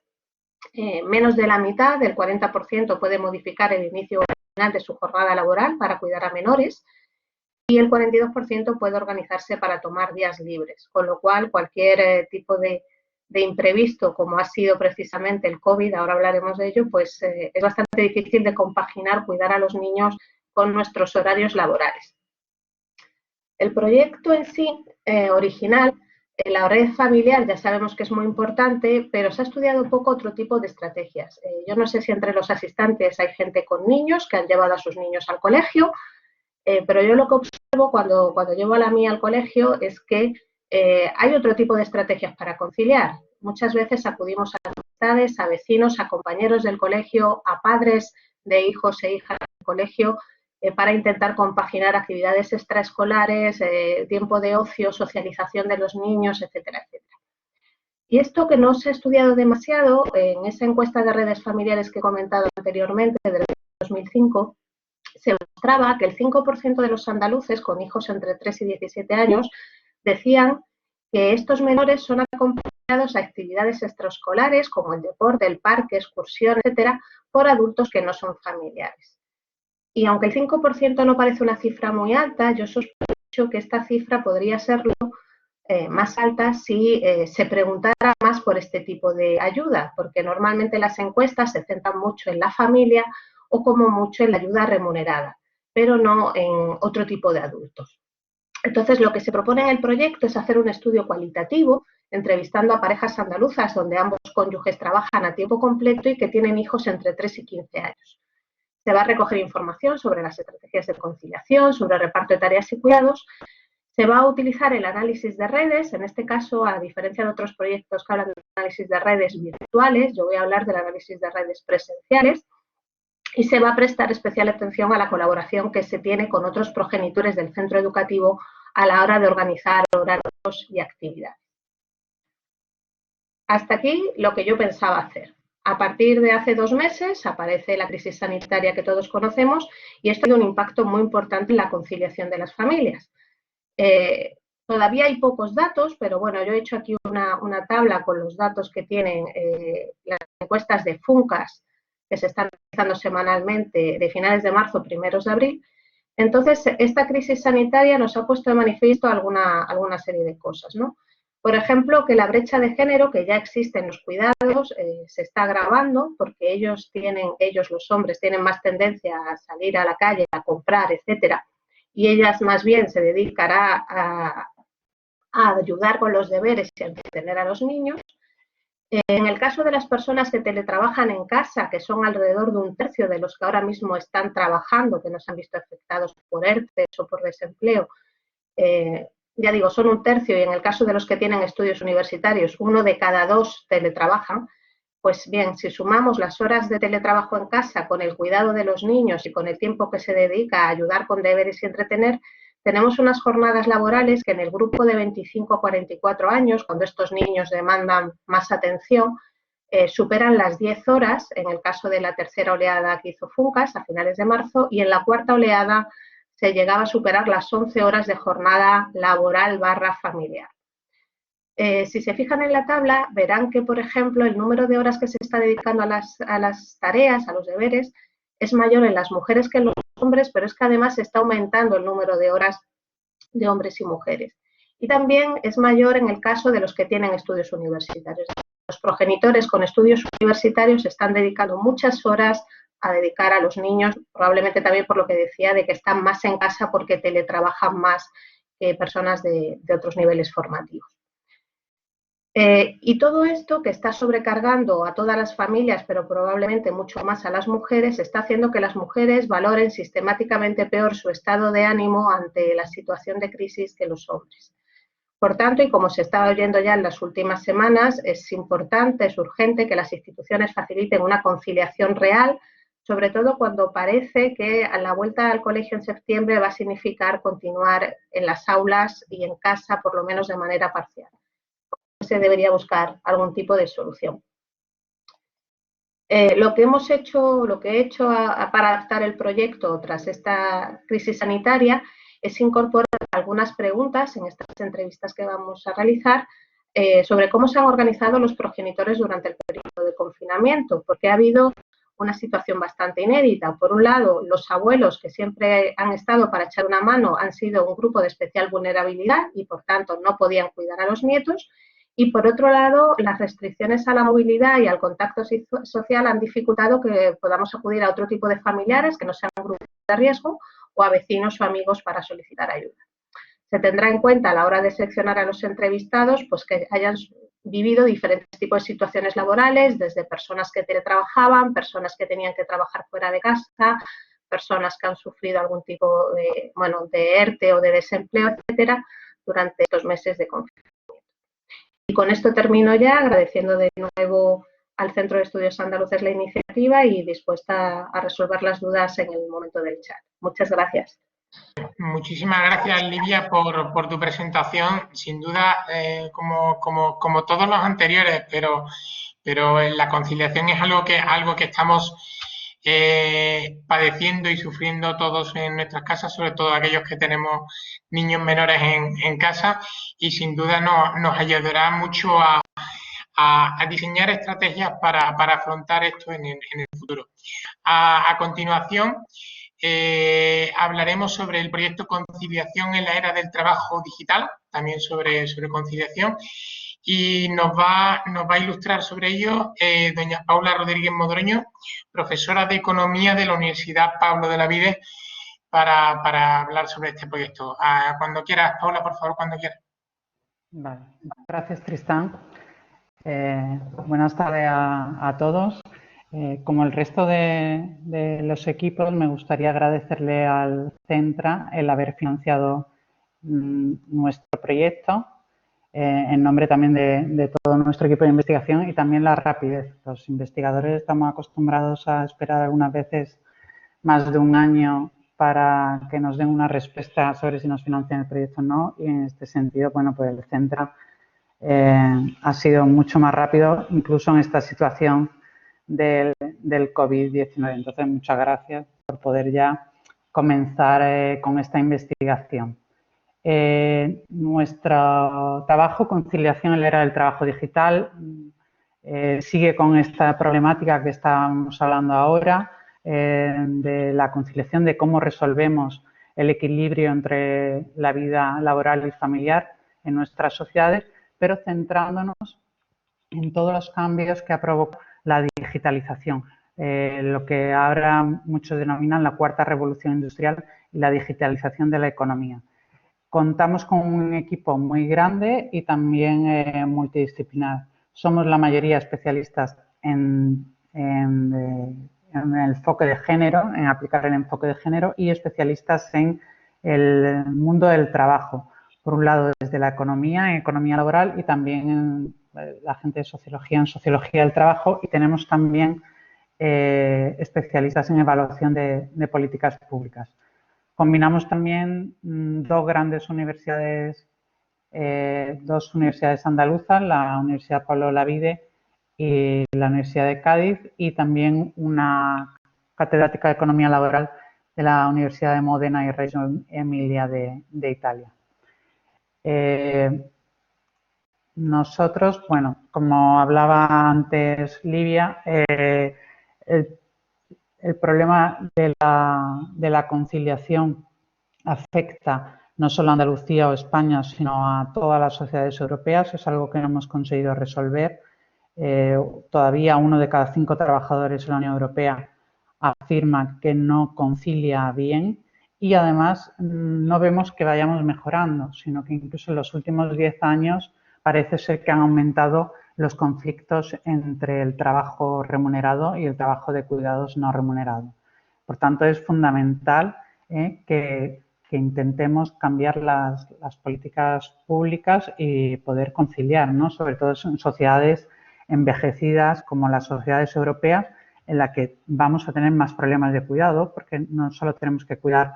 Menos de la mitad, del 40%, puede modificar el inicio de su jornada laboral para cuidar a menores y el 42% puede organizarse para tomar días libres, con lo cual cualquier tipo de imprevisto, como ha sido precisamente el COVID, ahora hablaremos de ello, pues es bastante difícil de compaginar cuidar a los niños con nuestros horarios laborales. El proyecto en sí, original, la red familiar ya sabemos que es muy importante, pero se ha estudiado un poco otro tipo de estrategias. Yo no sé si entre los asistentes hay gente con niños que han llevado a sus niños al colegio, pero yo lo que observo cuando llevo a la mía al colegio es que hay otro tipo de estrategias para conciliar. Muchas veces acudimos a amistades, a vecinos, a compañeros del colegio, a padres de hijos e hijas del colegio, para intentar compaginar actividades extraescolares, tiempo de ocio, socialización de los niños, etcétera, etcétera. Y esto que no se ha estudiado demasiado, en esa encuesta de redes familiares que he comentado anteriormente, del 2005, se mostraba que el 5% de los andaluces con hijos entre 3 y 17 años decían que estos menores son acompañados a actividades extraescolares como el deporte, el parque, excursiones, etcétera, por adultos que no son familiares. Y aunque el 5% no parece una cifra muy alta, yo sospecho que esta cifra podría serlo más alta si se preguntara más por este tipo de ayuda, porque normalmente las encuestas se centran mucho en la familia o como mucho en la ayuda remunerada, pero no en otro tipo de adultos. Entonces, lo que se propone en el proyecto es hacer un estudio cualitativo, entrevistando a parejas andaluzas donde ambos cónyuges trabajan a tiempo completo y que tienen hijos entre 3 y 15 años. Se va a recoger información sobre las estrategias de conciliación, sobre el reparto de tareas y cuidados. Se va a utilizar el análisis de redes, en este caso, a diferencia de otros proyectos que hablan de análisis de redes virtuales, yo voy a hablar del análisis de redes presenciales, y se va a prestar especial atención a la colaboración que se tiene con otros progenitores del centro educativo a la hora de organizar horarios y actividades. Hasta aquí lo que yo pensaba hacer. A partir de hace 2 meses aparece la crisis sanitaria que todos conocemos y esto tiene un impacto muy importante en la conciliación de las familias. Todavía hay pocos datos, pero bueno, yo he hecho aquí una tabla con los datos que tienen las encuestas de FUNCAS que se están realizando semanalmente de finales de marzo, primeros de abril. Entonces, esta crisis sanitaria nos ha puesto de manifiesto alguna serie de cosas, ¿no? Por ejemplo, que la brecha de género que ya existe en los cuidados se está agravando porque ellos, los hombres, tienen más tendencia a salir a la calle, a comprar, etcétera, y ellas más bien se dedicará a ayudar con los deberes y a entretener a los niños. En el caso de las personas que teletrabajan en casa, que son alrededor de un tercio de los que ahora mismo están trabajando, que no se han visto afectados por ERTE o por desempleo, ya digo, son un tercio, y en el caso de los que tienen estudios universitarios, 1 de cada 2 teletrabajan. Pues bien, si sumamos las horas de teletrabajo en casa con el cuidado de los niños y con el tiempo que se dedica a ayudar con deberes y entretener, tenemos unas jornadas laborales que en el grupo de 25 a 44 años, cuando estos niños demandan más atención, superan las 10 horas, en el caso de la tercera oleada que hizo Funcas a finales de marzo, y en la cuarta oleada se llegaba a superar las 11 horas de jornada laboral / familiar. Si se fijan en la tabla, verán que, por ejemplo, el número de horas que se está dedicando a las tareas, a los deberes, es mayor en las mujeres que en los hombres, pero es que además se está aumentando el número de horas de hombres y mujeres. Y también es mayor en el caso de los que tienen estudios universitarios. Los progenitores con estudios universitarios están dedicando muchas horas a dedicar a los niños, probablemente también por lo que decía de que están más en casa porque teletrabajan más que personas de otros niveles formativos. Y todo esto, que está sobrecargando a todas las familias, pero probablemente mucho más a las mujeres, está haciendo que las mujeres valoren sistemáticamente peor su estado de ánimo ante la situación de crisis que los hombres. Por tanto, y como se está oyendo ya en las últimas semanas, es importante, es urgente que las instituciones faciliten una conciliación real, sobre todo cuando parece que a la vuelta al colegio en septiembre va a significar continuar en las aulas y en casa, por lo menos de manera parcial. Se debería buscar algún tipo de solución. Lo que he hecho para adaptar el proyecto tras esta crisis sanitaria es incorporar algunas preguntas en estas entrevistas que vamos a realizar sobre cómo se han organizado los progenitores durante el periodo de confinamiento, porque ha habido una situación bastante inédita. Por un lado, los abuelos, que siempre han estado para echar una mano, han sido un grupo de especial vulnerabilidad y, por tanto, no podían cuidar a los nietos. Y, por otro lado, las restricciones a la movilidad y al contacto social han dificultado que podamos acudir a otro tipo de familiares que no sean grupos de riesgo o a vecinos o amigos para solicitar ayuda. Se tendrá en cuenta a la hora de seleccionar a los entrevistados pues que hayan vivido diferentes tipos de situaciones laborales, desde personas que teletrabajaban, personas que tenían que trabajar fuera de casa, personas que han sufrido algún tipo de, de ERTE o de desempleo, etcétera, durante estos meses de confinamiento. Y con esto termino ya, agradeciendo de nuevo al Centro de Estudios Andaluces la iniciativa y dispuesta a resolver las dudas en el momento del chat. Muchas gracias. Muchísimas gracias, Livia, por tu presentación. Sin duda, como todos los anteriores, pero la conciliación es algo que estamos padeciendo y sufriendo todos en nuestras casas, sobre todo aquellos que tenemos niños menores en casa, y sin duda nos ayudará mucho a diseñar estrategias para afrontar esto en el futuro. A continuación, hablaremos sobre el proyecto Conciliación en la Era del Trabajo Digital, también sobre conciliación, y nos va a ilustrar sobre ello doña Paula Rodríguez Modroño, profesora de Economía de la Universidad Pablo de la Vide, para hablar sobre este proyecto. Cuando quieras, Paula, por favor, cuando quieras. Vale. Gracias, Tristán. Buenas tardes a todos. Como el resto de los equipos, me gustaría agradecerle al Centra el haber financiado nuestro proyecto, en nombre también de todo nuestro equipo de investigación, y también la rapidez. Los investigadores estamos acostumbrados a esperar algunas veces más de un año para que nos den una respuesta sobre si nos financian el proyecto o no, y en este sentido, bueno, pues el Centra ha sido mucho más rápido, incluso en esta situación del COVID-19. Entonces, muchas gracias por poder ya comenzar con esta investigación. Nuestro trabajo, Conciliación en la Era del Trabajo Digital, sigue con esta problemática que estábamos hablando ahora, de la conciliación, de cómo resolvemos el equilibrio entre la vida laboral y familiar en nuestras sociedades, pero centrándonos en todos los cambios que ha provocado la digitalización, lo que ahora muchos denominan la cuarta revolución industrial, y la digitalización de la economía. Contamos con un equipo muy grande y también multidisciplinar. Somos la mayoría especialistas en el enfoque de género, en aplicar el enfoque de género, y especialistas en el mundo del trabajo. Por un lado, desde la economía, en economía laboral, y también en la gente de sociología, en sociología del trabajo, y tenemos también especialistas en evaluación de políticas públicas. Combinamos también dos universidades andaluzas, la Universidad Pablo Olavide y la Universidad de Cádiz, y también una catedrática de Economía Laboral de la Universidad de Módena y Reggio Emilia de Italia. Nosotros, bueno, como hablaba antes Livia, el problema de la conciliación afecta no solo a Andalucía o España, sino a todas las sociedades europeas. Es algo que no hemos conseguido resolver. Todavía 1 de cada 5 trabajadores en la Unión Europea afirma que no concilia bien, y además no vemos que vayamos mejorando, sino que incluso en los últimos 10 años parece ser que han aumentado los conflictos entre el trabajo remunerado y el trabajo de cuidados no remunerado. Por tanto, es fundamental que intentemos cambiar las políticas públicas y poder conciliar, ¿no? Sobre todo en sociedades envejecidas como las sociedades europeas, en las que vamos a tener más problemas de cuidado, porque no solo tenemos que cuidar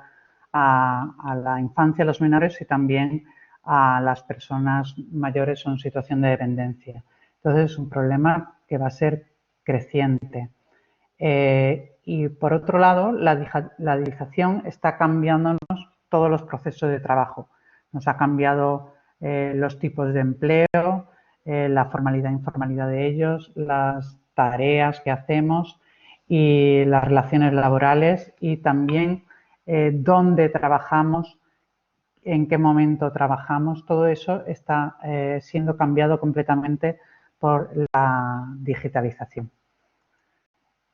a la infancia, a los menores, sino también a las personas mayores o en situación de dependencia. Entonces, es un problema que va a ser creciente. Y por otro lado, la digitalización está cambiándonos todos los procesos de trabajo. Nos ha cambiado los tipos de empleo, la formalidad e informalidad de ellos, las tareas que hacemos y las relaciones laborales, y también dónde trabajamos, en qué momento trabajamos. Todo eso está siendo cambiado completamente por la digitalización.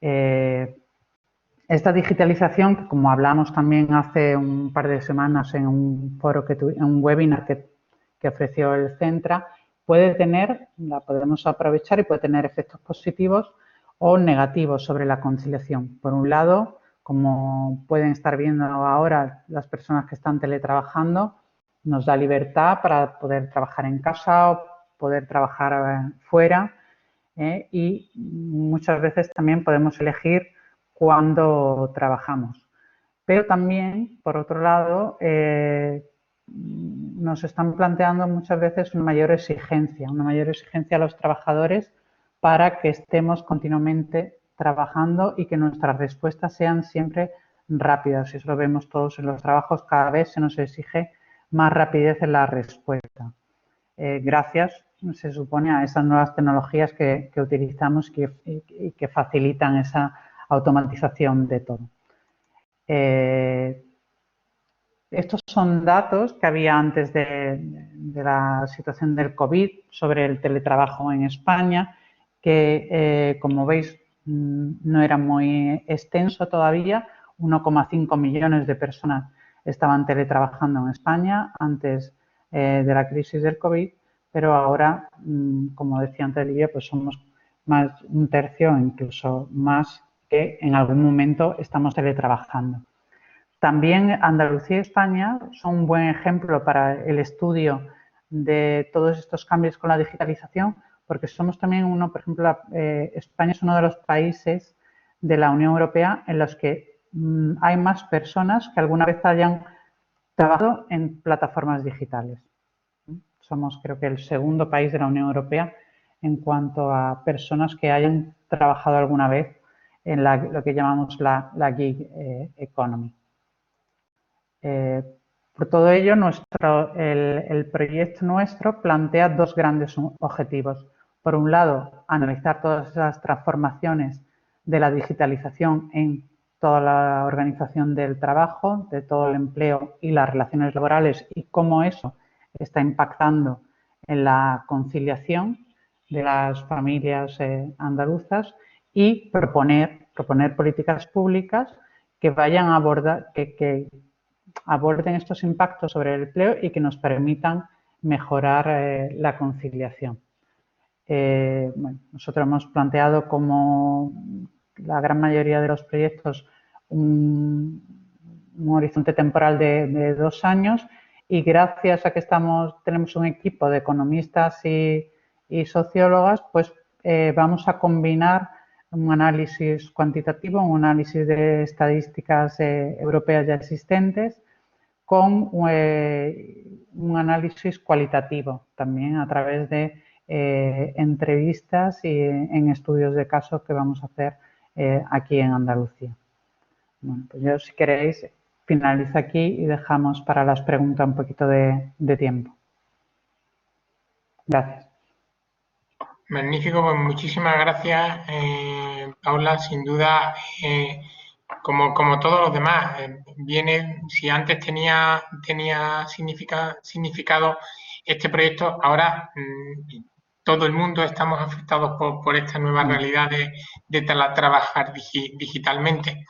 Esta digitalización, como hablamos también hace un par de semanas en un foro, en un webinar que ofreció el Centra, la podemos aprovechar y puede tener efectos positivos o negativos sobre la conciliación. Por un lado, como pueden estar viendo ahora las personas que están teletrabajando, nos da libertad para poder trabajar en casa o poder trabajar fuera, y muchas veces también podemos elegir cuándo trabajamos. Pero también, por otro lado, nos están planteando muchas veces una mayor exigencia a los trabajadores para que estemos continuamente trabajando y que nuestras respuestas sean siempre rápidas. Eso lo vemos todos en los trabajos, cada vez se nos exige más rapidez en la respuesta. Gracias, se supone, a esas nuevas tecnologías que utilizamos y que facilitan esa automatización de todo. Estos son datos que había antes de la situación del COVID sobre el teletrabajo en España, que como veis no era muy extenso todavía. 1,5 millones de personas estaban teletrabajando en España antes de la crisis del COVID, pero ahora, como decía antes Livia, pues somos más un tercio, incluso más, que en algún momento estamos teletrabajando. También Andalucía y España son un buen ejemplo para el estudio de todos estos cambios con la digitalización, porque somos también por ejemplo, España es uno de los países de la Unión Europea en los que hay más personas que alguna vez hayan trabajado en plataformas digitales. Somos, creo que, el segundo país de la Unión Europea en cuanto a personas que hayan trabajado alguna vez en lo que llamamos la gig economy. Por todo ello, el proyecto nuestro plantea dos grandes objetivos. Por un lado, analizar todas esas transformaciones de la digitalización en toda la organización del trabajo, de todo el empleo y las relaciones laborales, y cómo eso está impactando en la conciliación de las familias andaluzas, y proponer políticas públicas que vayan a abordar, que aborden estos impactos sobre el empleo y que nos permitan mejorar la conciliación. Bueno, nosotros hemos planteado como la gran mayoría de los proyectos un horizonte temporal de 2 años y gracias a que tenemos un equipo de economistas y sociólogas, pues vamos a combinar un análisis cuantitativo, un análisis de estadísticas europeas ya existentes con un análisis cualitativo también a través de entrevistas y en estudios de caso que vamos a hacer aquí en Andalucía. Bueno, pues yo, si queréis, finalizo aquí y dejamos para las preguntas un poquito de tiempo. Gracias. Magnífico, pues muchísimas gracias, Paula. Sin duda, como todos los demás, si antes tenía significado este proyecto, ahora todo el mundo estamos afectados por esta nueva realidad de trabajar digitalmente.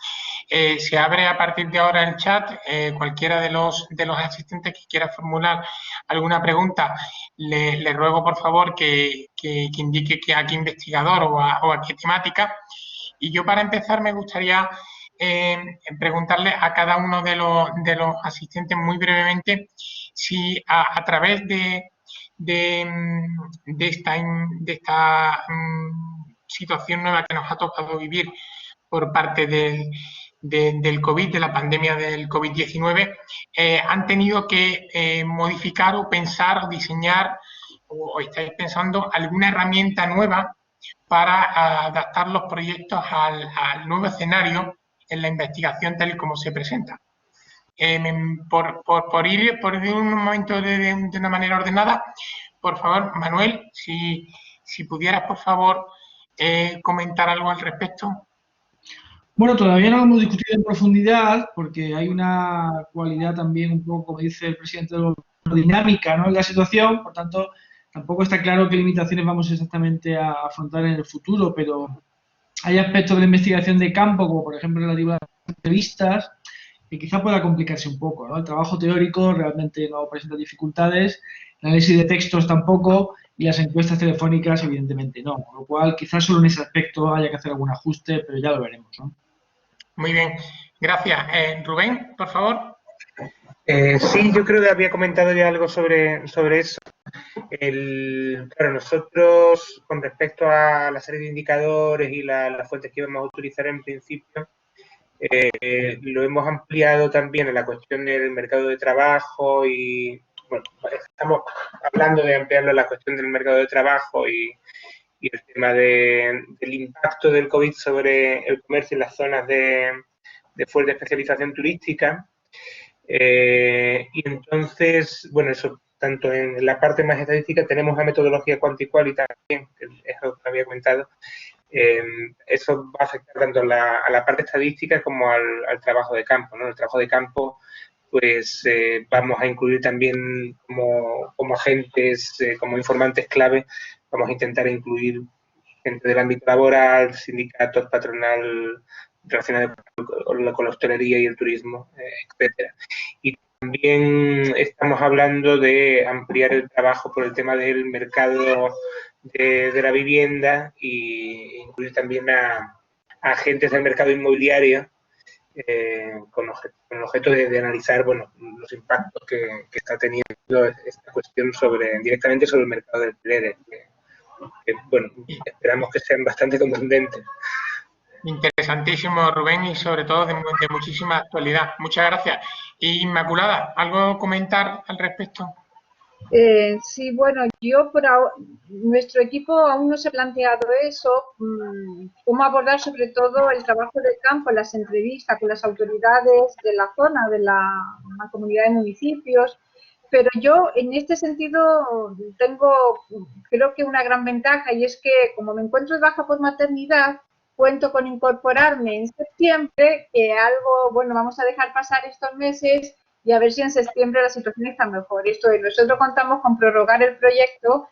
Se abre a partir de ahora el chat. Cualquiera de los asistentes que quiera formular alguna pregunta, le ruego por favor que indique a qué investigador o a qué temática. Y yo, para empezar, me gustaría preguntarle a cada uno de los asistentes muy brevemente si a través de esta situación nueva que nos ha tocado vivir por parte del COVID, de la pandemia del COVID-19, han tenido que modificar o pensar o diseñar o estáis pensando alguna herramienta nueva para adaptar los proyectos al nuevo escenario en la investigación tal y como se presenta. Por ir un momento de una manera ordenada, por favor, Manuel, si pudieras, por favor, comentar algo al respecto. Bueno, todavía no lo hemos discutido en profundidad porque hay una cualidad también un poco, como dice el presidente del gobierno, dinámica, ¿no?, en la situación. Por tanto, tampoco está claro qué limitaciones vamos exactamente a afrontar en el futuro, pero hay aspectos de la investigación de campo, como por ejemplo relativo a las entrevistas, que quizá pueda complicarse un poco, ¿no? El trabajo teórico realmente no presenta dificultades, el análisis de textos tampoco, y las encuestas telefónicas evidentemente no, con lo cual quizás solo en ese aspecto haya que hacer algún ajuste, pero ya lo veremos, ¿no? Muy bien, gracias. Rubén, por favor. Sí, yo creo que había comentado ya algo sobre eso. Claro, nosotros, con respecto a la serie de indicadores y las fuentes que íbamos a utilizar en principio, lo hemos ampliado también en la cuestión del mercado de trabajo y, bueno, estamos hablando de ampliarlo en la cuestión del mercado de trabajo y el tema del impacto del COVID sobre el comercio en las zonas de fuerte especialización turística. Y entonces, bueno, eso tanto en la parte más estadística tenemos la metodología quanti-qual y también, que es lo que había comentado, eso va a afectar tanto a la parte estadística como al trabajo de campo, ¿no? El trabajo de campo, pues vamos a incluir también como agentes, como informantes clave, vamos a intentar incluir gente del ámbito laboral, sindicatos, patronal, relacionado con la hostelería y el turismo, etcétera. Y también estamos hablando de ampliar el trabajo por el tema del mercado de la vivienda e incluir también a agentes del mercado inmobiliario con el objeto de analizar, bueno, los impactos que está teniendo esta cuestión directamente sobre el mercado de alquileres, que, bueno, esperamos que sean bastante contundentes. Interesantísimo, Rubén, y sobre todo de muchísima actualidad. Muchas gracias. Y Inmaculada, ¿algo comentar al respecto? Sí, bueno, nuestro equipo aún no se ha planteado eso, cómo abordar sobre todo el trabajo de campo, las entrevistas con las autoridades de la zona, de la comunidad de municipios, pero yo en este sentido tengo, creo que una gran ventaja, y es que como me encuentro de baja por maternidad, cuento con incorporarme en septiembre, que bueno, vamos a dejar pasar estos meses y a ver si en septiembre la situación está mejor. Nosotros contamos con prorrogar el proyecto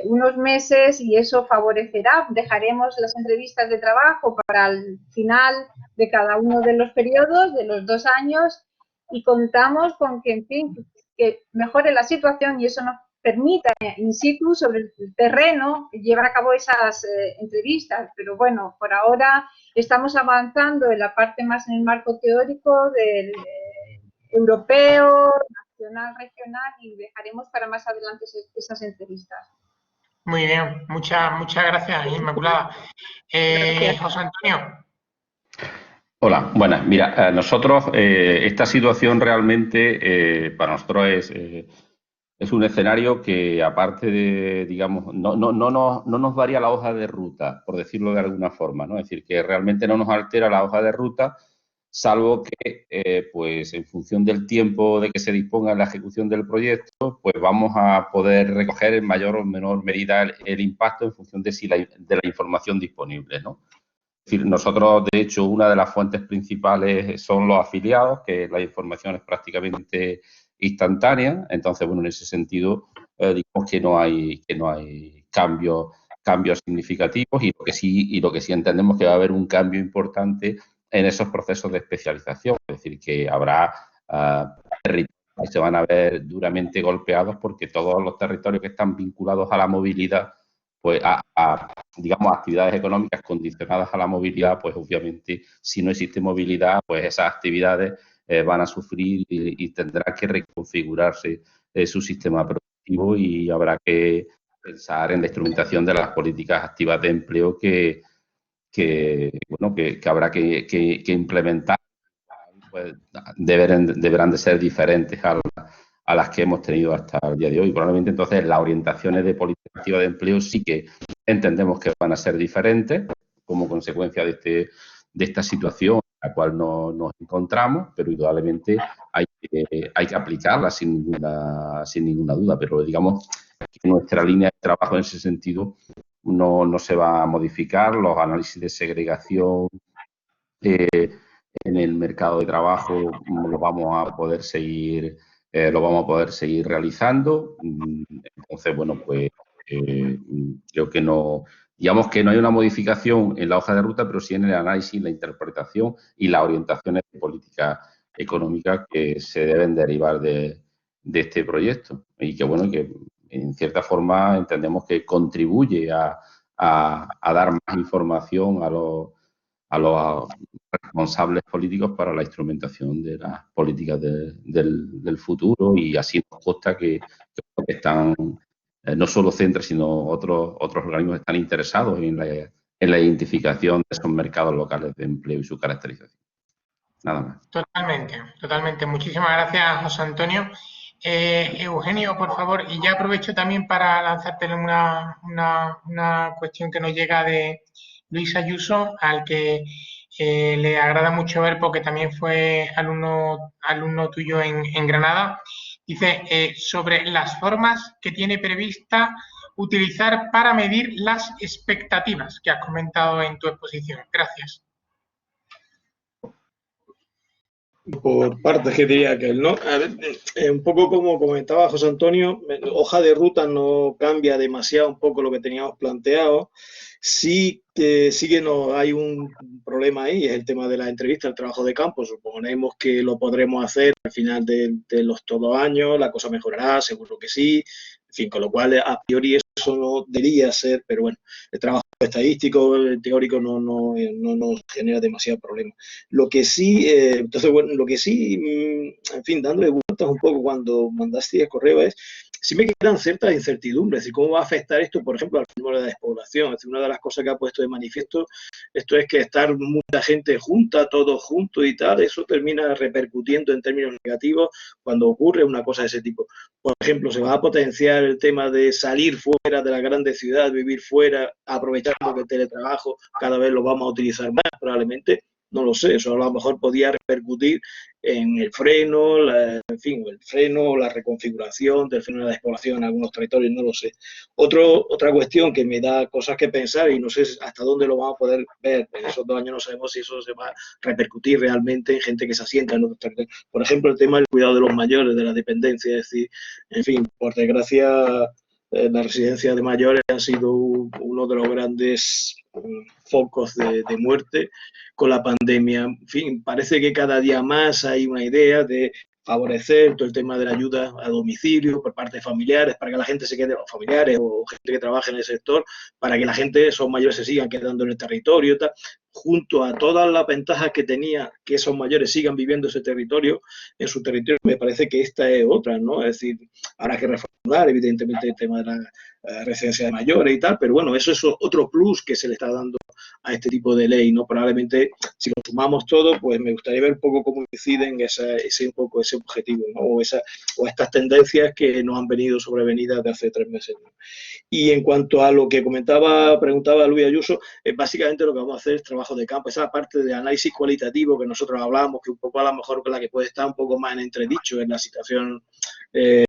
unos meses y eso favorecerá. Dejaremos las entrevistas de trabajo para el final de cada uno de los periodos, de los 2 años, y contamos con que, en fin, que mejore la situación y eso nos permita in situ, sobre el terreno, llevar a cabo esas entrevistas. Pero bueno, por ahora estamos avanzando en la parte más en el marco teórico del europeo, nacional, regional, y dejaremos para más adelante esas entrevistas. Muy bien, muchas gracias, Inmaculada. José Antonio. Hola, buenas. Mira, nosotros, esta situación realmente para nosotros es un escenario que, aparte de, digamos, no nos varía la hoja de ruta, por decirlo de alguna forma, ¿no? Es decir, que realmente no nos altera la hoja de ruta, salvo que, pues, en función del tiempo de que se disponga en la ejecución del proyecto, pues vamos a poder recoger en mayor o menor medida el impacto en función de la información disponible, ¿no? Es decir, nosotros, de hecho, una de las fuentes principales son los afiliados, que la información es prácticamente instantánea. Entonces, bueno, en ese sentido, digamos que no hay cambios significativos, y lo que sí entendemos que va a haber un cambio importante en esos procesos de especialización. Es decir, que habrá territorios que se van a ver duramente golpeados, porque todos los territorios que están vinculados a la movilidad, pues digamos, actividades económicas condicionadas a la movilidad, pues obviamente, si no existe movilidad, pues esas actividades van a sufrir y tendrá que reconfigurarse su sistema productivo, y habrá que pensar en la instrumentación de las políticas activas de empleo que habrá que implementar. Pues deberán de ser diferentes a las que hemos tenido hasta el día de hoy. Probablemente, entonces, las orientaciones de política activa de empleo sí que entendemos que van a ser diferentes como consecuencia de esta situación en la cual nos encontramos, pero indudablemente hay que aplicarla sin ninguna duda. Pero digamos que nuestra línea de trabajo en ese sentido no se va a modificar. Los análisis de segregación en el mercado de trabajo lo vamos a poder seguir realizando. Entonces, bueno, pues creo que no, digamos que no hay una modificación en la hoja de ruta, pero sí en el análisis, la interpretación y las orientaciones de política económica que se deben derivar de este proyecto, y que, bueno, que en cierta forma entendemos que contribuye a dar más información a los responsables políticos para la instrumentación de las políticas del futuro, y así nos consta que están, no solo Centra, sino otros organismos están interesados en la identificación de esos mercados locales de empleo y su caracterización. Nada más. Totalmente. Muchísimas gracias, José Antonio. Eugenio, por favor, y ya aprovecho también para lanzarte una cuestión que nos llega de Luis Ayuso, al que le agrada mucho ver porque también fue alumno tuyo en Granada. Dice, sobre las formas que tiene prevista utilizar para medir las expectativas que has comentado en tu exposición. Gracias. Por partes, que diría que ¿no? A ver, un poco como comentaba José Antonio, hoja de ruta no cambia demasiado un poco lo que teníamos planteado. Sí que no hay un problema ahí, es el tema de la entrevista, el trabajo de campo. Suponemos que lo podremos hacer al final de los todos años, la cosa mejorará, seguro que sí. En fin, con lo cual, a priori eso no debería ser, pero bueno, el trabajo estadístico, el teórico no nos genera demasiado problema. Lo que sí, entonces, bueno, lo que sí, en fin, dándole vueltas un poco cuando mandaste el correo sí me quedan ciertas incertidumbres, es decir, cómo va a afectar esto, por ejemplo, al fenómeno de la despoblación. Es decir, una de las cosas que ha puesto de manifiesto esto es que estar mucha gente junta, todos juntos y tal, eso termina repercutiendo en términos negativos cuando ocurre una cosa de ese tipo. Por ejemplo, se va a potenciar el tema de salir fuera de las grandes ciudades, vivir fuera, aprovechando que el teletrabajo cada vez lo vamos a utilizar más, probablemente. No lo sé, eso a lo mejor podía repercutir en el freno, el freno, la reconfiguración del freno de la despoblación en algunos territorios, no lo sé. Otra cuestión que me da cosas que pensar, y no sé hasta dónde lo vamos a poder ver, en esos 2 años no sabemos si eso se va a repercutir realmente en gente que se asienta en otros territorios. Por ejemplo, el tema del cuidado de los mayores, de la dependencia, es decir, en fin, por desgracia, las residencias de mayores han sido uno de los grandes focos de muerte con la pandemia. En fin, parece que cada día más hay una idea de favorecer todo el tema de la ayuda a domicilio por parte de familiares, para que la gente se quede, los familiares o gente que trabaja en el sector, para que la gente, esos mayores, se sigan quedando en el territorio, tal, junto a todas las ventajas que tenía que esos mayores sigan viviendo ese territorio, en su territorio. Me parece que esta es otra, ¿no? Es decir, habrá que reformular, evidentemente, el tema de la residencia de mayores y tal, pero bueno, eso es otro plus que se le está dando a este tipo de ley, ¿no? Probablemente, si lo sumamos todo, pues me gustaría ver un poco cómo inciden ese objetivo, ¿no? O estas tendencias que nos han venido sobrevenidas de hace 3 meses, ¿no? Y en cuanto a lo que preguntaba Luis Ayuso, básicamente lo que vamos a hacer es trabajo de campo, esa parte de análisis cualitativo que nosotros hablábamos, que un poco a lo mejor con la que puede estar un poco más en entredicho en la situación hoy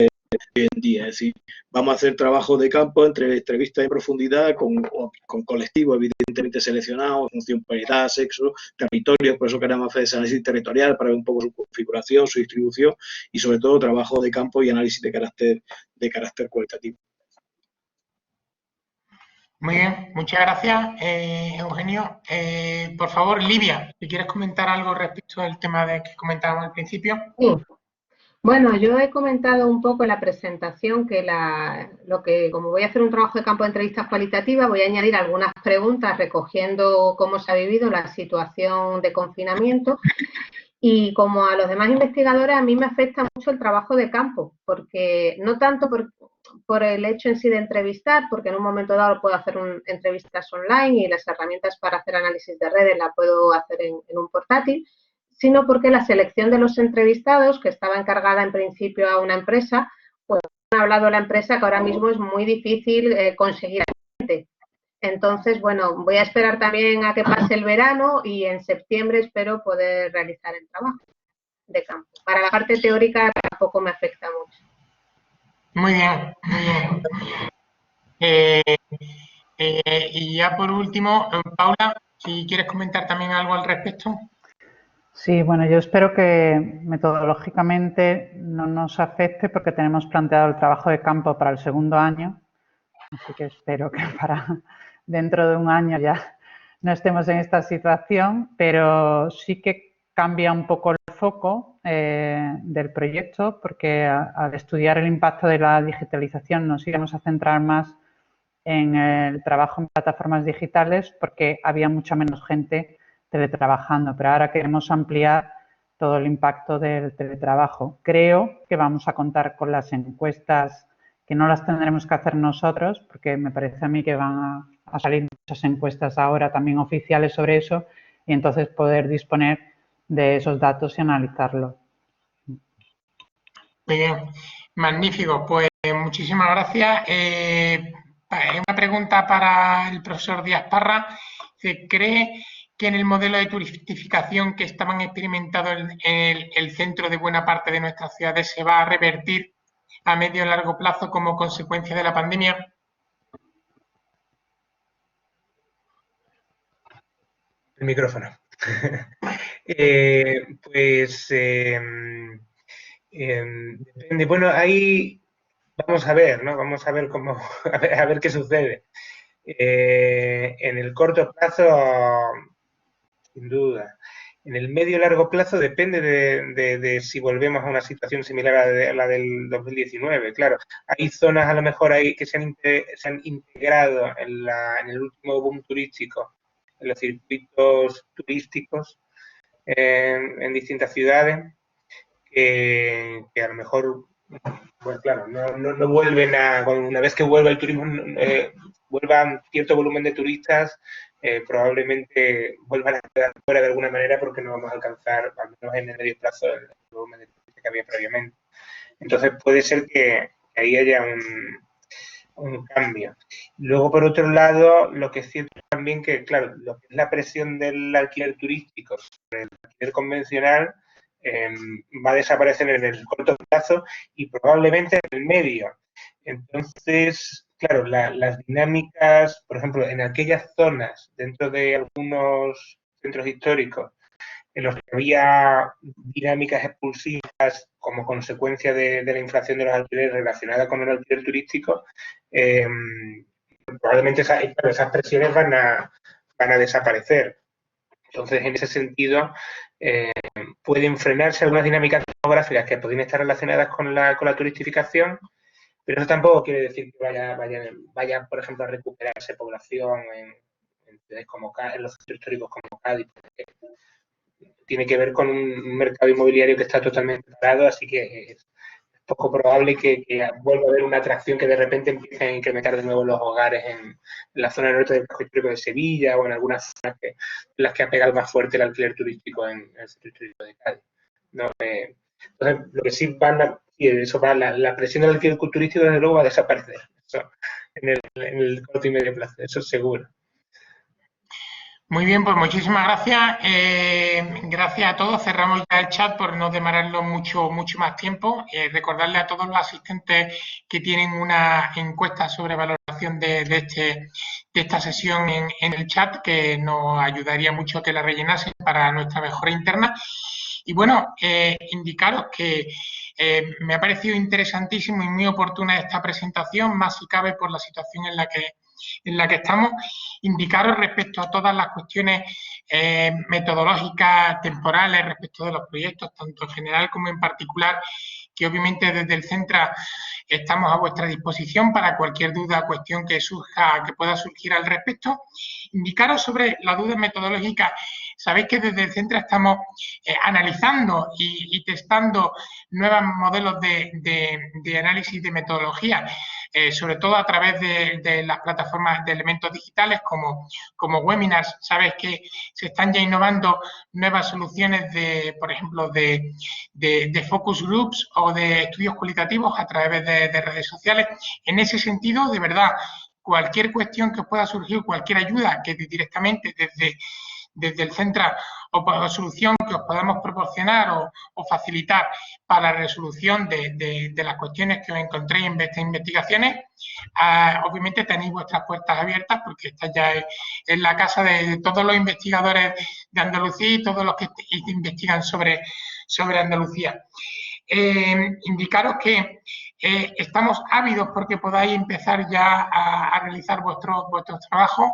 en día. Es decir, vamos a hacer trabajo de campo, entrevistas en profundidad con colectivos evidentemente seleccionados, en función de edad, sexo, territorios, por eso queremos hacer ese análisis territorial para ver un poco su configuración, su distribución y sobre todo trabajo de campo y análisis de carácter cualitativo. Muy bien, muchas gracias, Eugenio. Por favor, Livia, si quieres comentar algo respecto al tema que comentábamos al principio. Sí. Bueno, yo he comentado un poco en la presentación que como voy a hacer un trabajo de campo de entrevistas cualitativas, voy a añadir algunas preguntas recogiendo cómo se ha vivido la situación de confinamiento. Y como a los demás investigadores, a mí me afecta mucho el trabajo de campo, porque no tanto por el hecho en sí de entrevistar, porque en un momento dado puedo hacer entrevistas online y las herramientas para hacer análisis de redes la puedo hacer en un portátil, sino porque la selección de los entrevistados, que estaba encargada en principio a una empresa, pues ha hablado la empresa que ahora mismo es muy difícil conseguir gente. Entonces, bueno, voy a esperar también a que pase el verano y en septiembre espero poder realizar el trabajo de campo. Para la parte teórica tampoco me afecta mucho. Muy bien, muy bien. Y ya por último, Paula, si quieres comentar también algo al respecto. Sí, bueno, yo espero que metodológicamente no nos afecte porque tenemos planteado el trabajo de campo para el segundo año, así que espero que para dentro de un año ya no estemos en esta situación, pero sí que cambia un poco el foco del proyecto porque al estudiar el impacto de la digitalización nos íbamos a centrar más en el trabajo en plataformas digitales porque había mucha menos gente teletrabajando, pero ahora queremos ampliar todo el impacto del teletrabajo. Creo que vamos a contar con las encuestas, que no las tendremos que hacer nosotros, porque me parece a mí que van a salir muchas encuestas ahora también oficiales sobre eso, y entonces poder disponer de esos datos y analizarlos. Muy bien, magnífico. Pues muchísimas gracias. Una pregunta para el profesor Díaz Parra. ¿Cree que en el modelo de turistificación que estaban experimentando en el centro de buena parte de nuestras ciudades se va a revertir a medio y largo plazo como consecuencia de la pandemia? El micrófono. Depende. Bueno, ahí vamos a ver, ¿no? Vamos a ver cómo, a ver qué sucede. En el corto plazo, sin duda. En el medio y largo plazo depende de si volvemos a una situación similar a la del 2019. Claro, hay zonas a lo mejor ahí que se han integrado en el último boom turístico, en los circuitos turísticos en distintas ciudades, que a lo mejor, bueno, claro, no vuelven una vez que vuelva el turismo, vuelvan cierto volumen de turistas, probablemente vuelvan a quedar fuera de alguna manera porque no vamos a alcanzar, al menos en el medio plazo, el volumen de turistas que había previamente. Entonces puede ser que ahí haya un cambio. Luego, por otro lado, lo que es cierto también que, claro, lo que es la presión del alquiler turístico sobre el alquiler convencional va a desaparecer en el corto plazo y probablemente en el medio. Entonces, claro, las dinámicas, por ejemplo, en aquellas zonas dentro de algunos centros históricos en los que había dinámicas expulsivas como consecuencia de la inflación de los alquileres relacionada con el alquiler turístico, probablemente esas presiones van a desaparecer. Entonces, en ese sentido, pueden frenarse algunas dinámicas demográficas que podrían estar relacionadas con la turistificación, pero eso tampoco quiere decir que vaya, por ejemplo, a recuperarse población en ciudades como Cádiz, en los centros históricos como Cádiz. Tiene que ver con un mercado inmobiliario que está totalmente parado, así que es poco probable que vuelva a haber una atracción que de repente empiece a incrementar de nuevo los hogares en la zona norte del casco histórico de Sevilla o en algunas zonas en las que ha pegado más fuerte el alquiler turístico en el centro histórico de Cádiz, ¿no? Entonces, lo que sí la presión del alquiler turístico desde luego va a desaparecer, eso, en el corto y medio plazo, eso es seguro. Muy bien, pues muchísimas gracias. Gracias a todos. Cerramos ya el chat por no demorarlo mucho más tiempo. Recordarle a todos los asistentes que tienen una encuesta sobre valoración de esta sesión en el chat, que nos ayudaría mucho que la rellenasen para nuestra mejora interna. Y bueno, indicaros que me ha parecido interesantísimo y muy oportuna esta presentación, más si cabe por la situación en la que estamos. Indicaros respecto a todas las cuestiones metodológicas, temporales, respecto de los proyectos, tanto en general como en particular, que obviamente desde el Centra estamos a vuestra disposición para cualquier duda, cuestión que pueda surgir al respecto. Indicaros sobre la duda metodológica. Sabéis que desde el Centra estamos analizando y testando nuevos modelos de análisis de metodología, sobre todo a través de las plataformas de elementos digitales como webinars. Sabéis que se están ya innovando nuevas soluciones por ejemplo, de focus groups o de estudios cualitativos a través de redes sociales. En ese sentido, de verdad, cualquier cuestión que pueda surgir, cualquier ayuda que directamente desde el Centra o solución que os podamos proporcionar o facilitar para la resolución de las cuestiones que os encontréis en estas investigaciones, obviamente tenéis vuestras puertas abiertas, porque esta ya es la casa de todos los investigadores de Andalucía y todos los que investigan sobre Andalucía. Indicaros que estamos ávidos porque podáis empezar ya a realizar vuestros trabajos,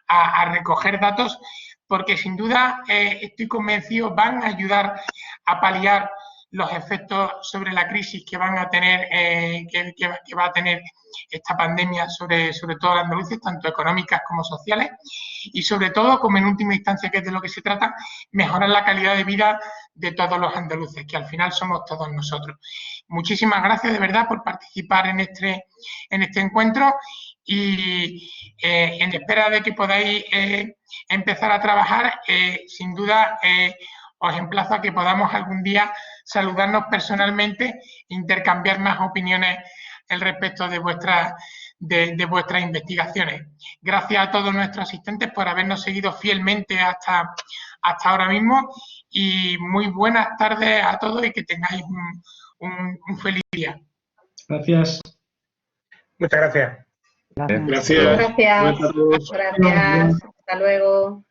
a recoger datos, porque sin duda estoy convencido van a ayudar a paliar los efectos sobre la crisis que van a tener, que va a tener esta pandemia sobre todo los andaluces, tanto económicas como sociales, y sobre todo, como en última instancia, que es de lo que se trata, mejorar la calidad de vida de todos los andaluces, que al final somos todos nosotros. Muchísimas gracias de verdad por participar en este encuentro, y en espera de que podáis empezar a trabajar, sin duda os emplazo a que podamos algún día saludarnos personalmente e intercambiar más opiniones al respecto de vuestras investigaciones. Gracias a todos nuestros asistentes por habernos seguido fielmente hasta ahora mismo, y muy buenas tardes a todos y que tengáis un feliz día. Gracias. Muchas gracias. Gracias. Gracias. Hasta luego.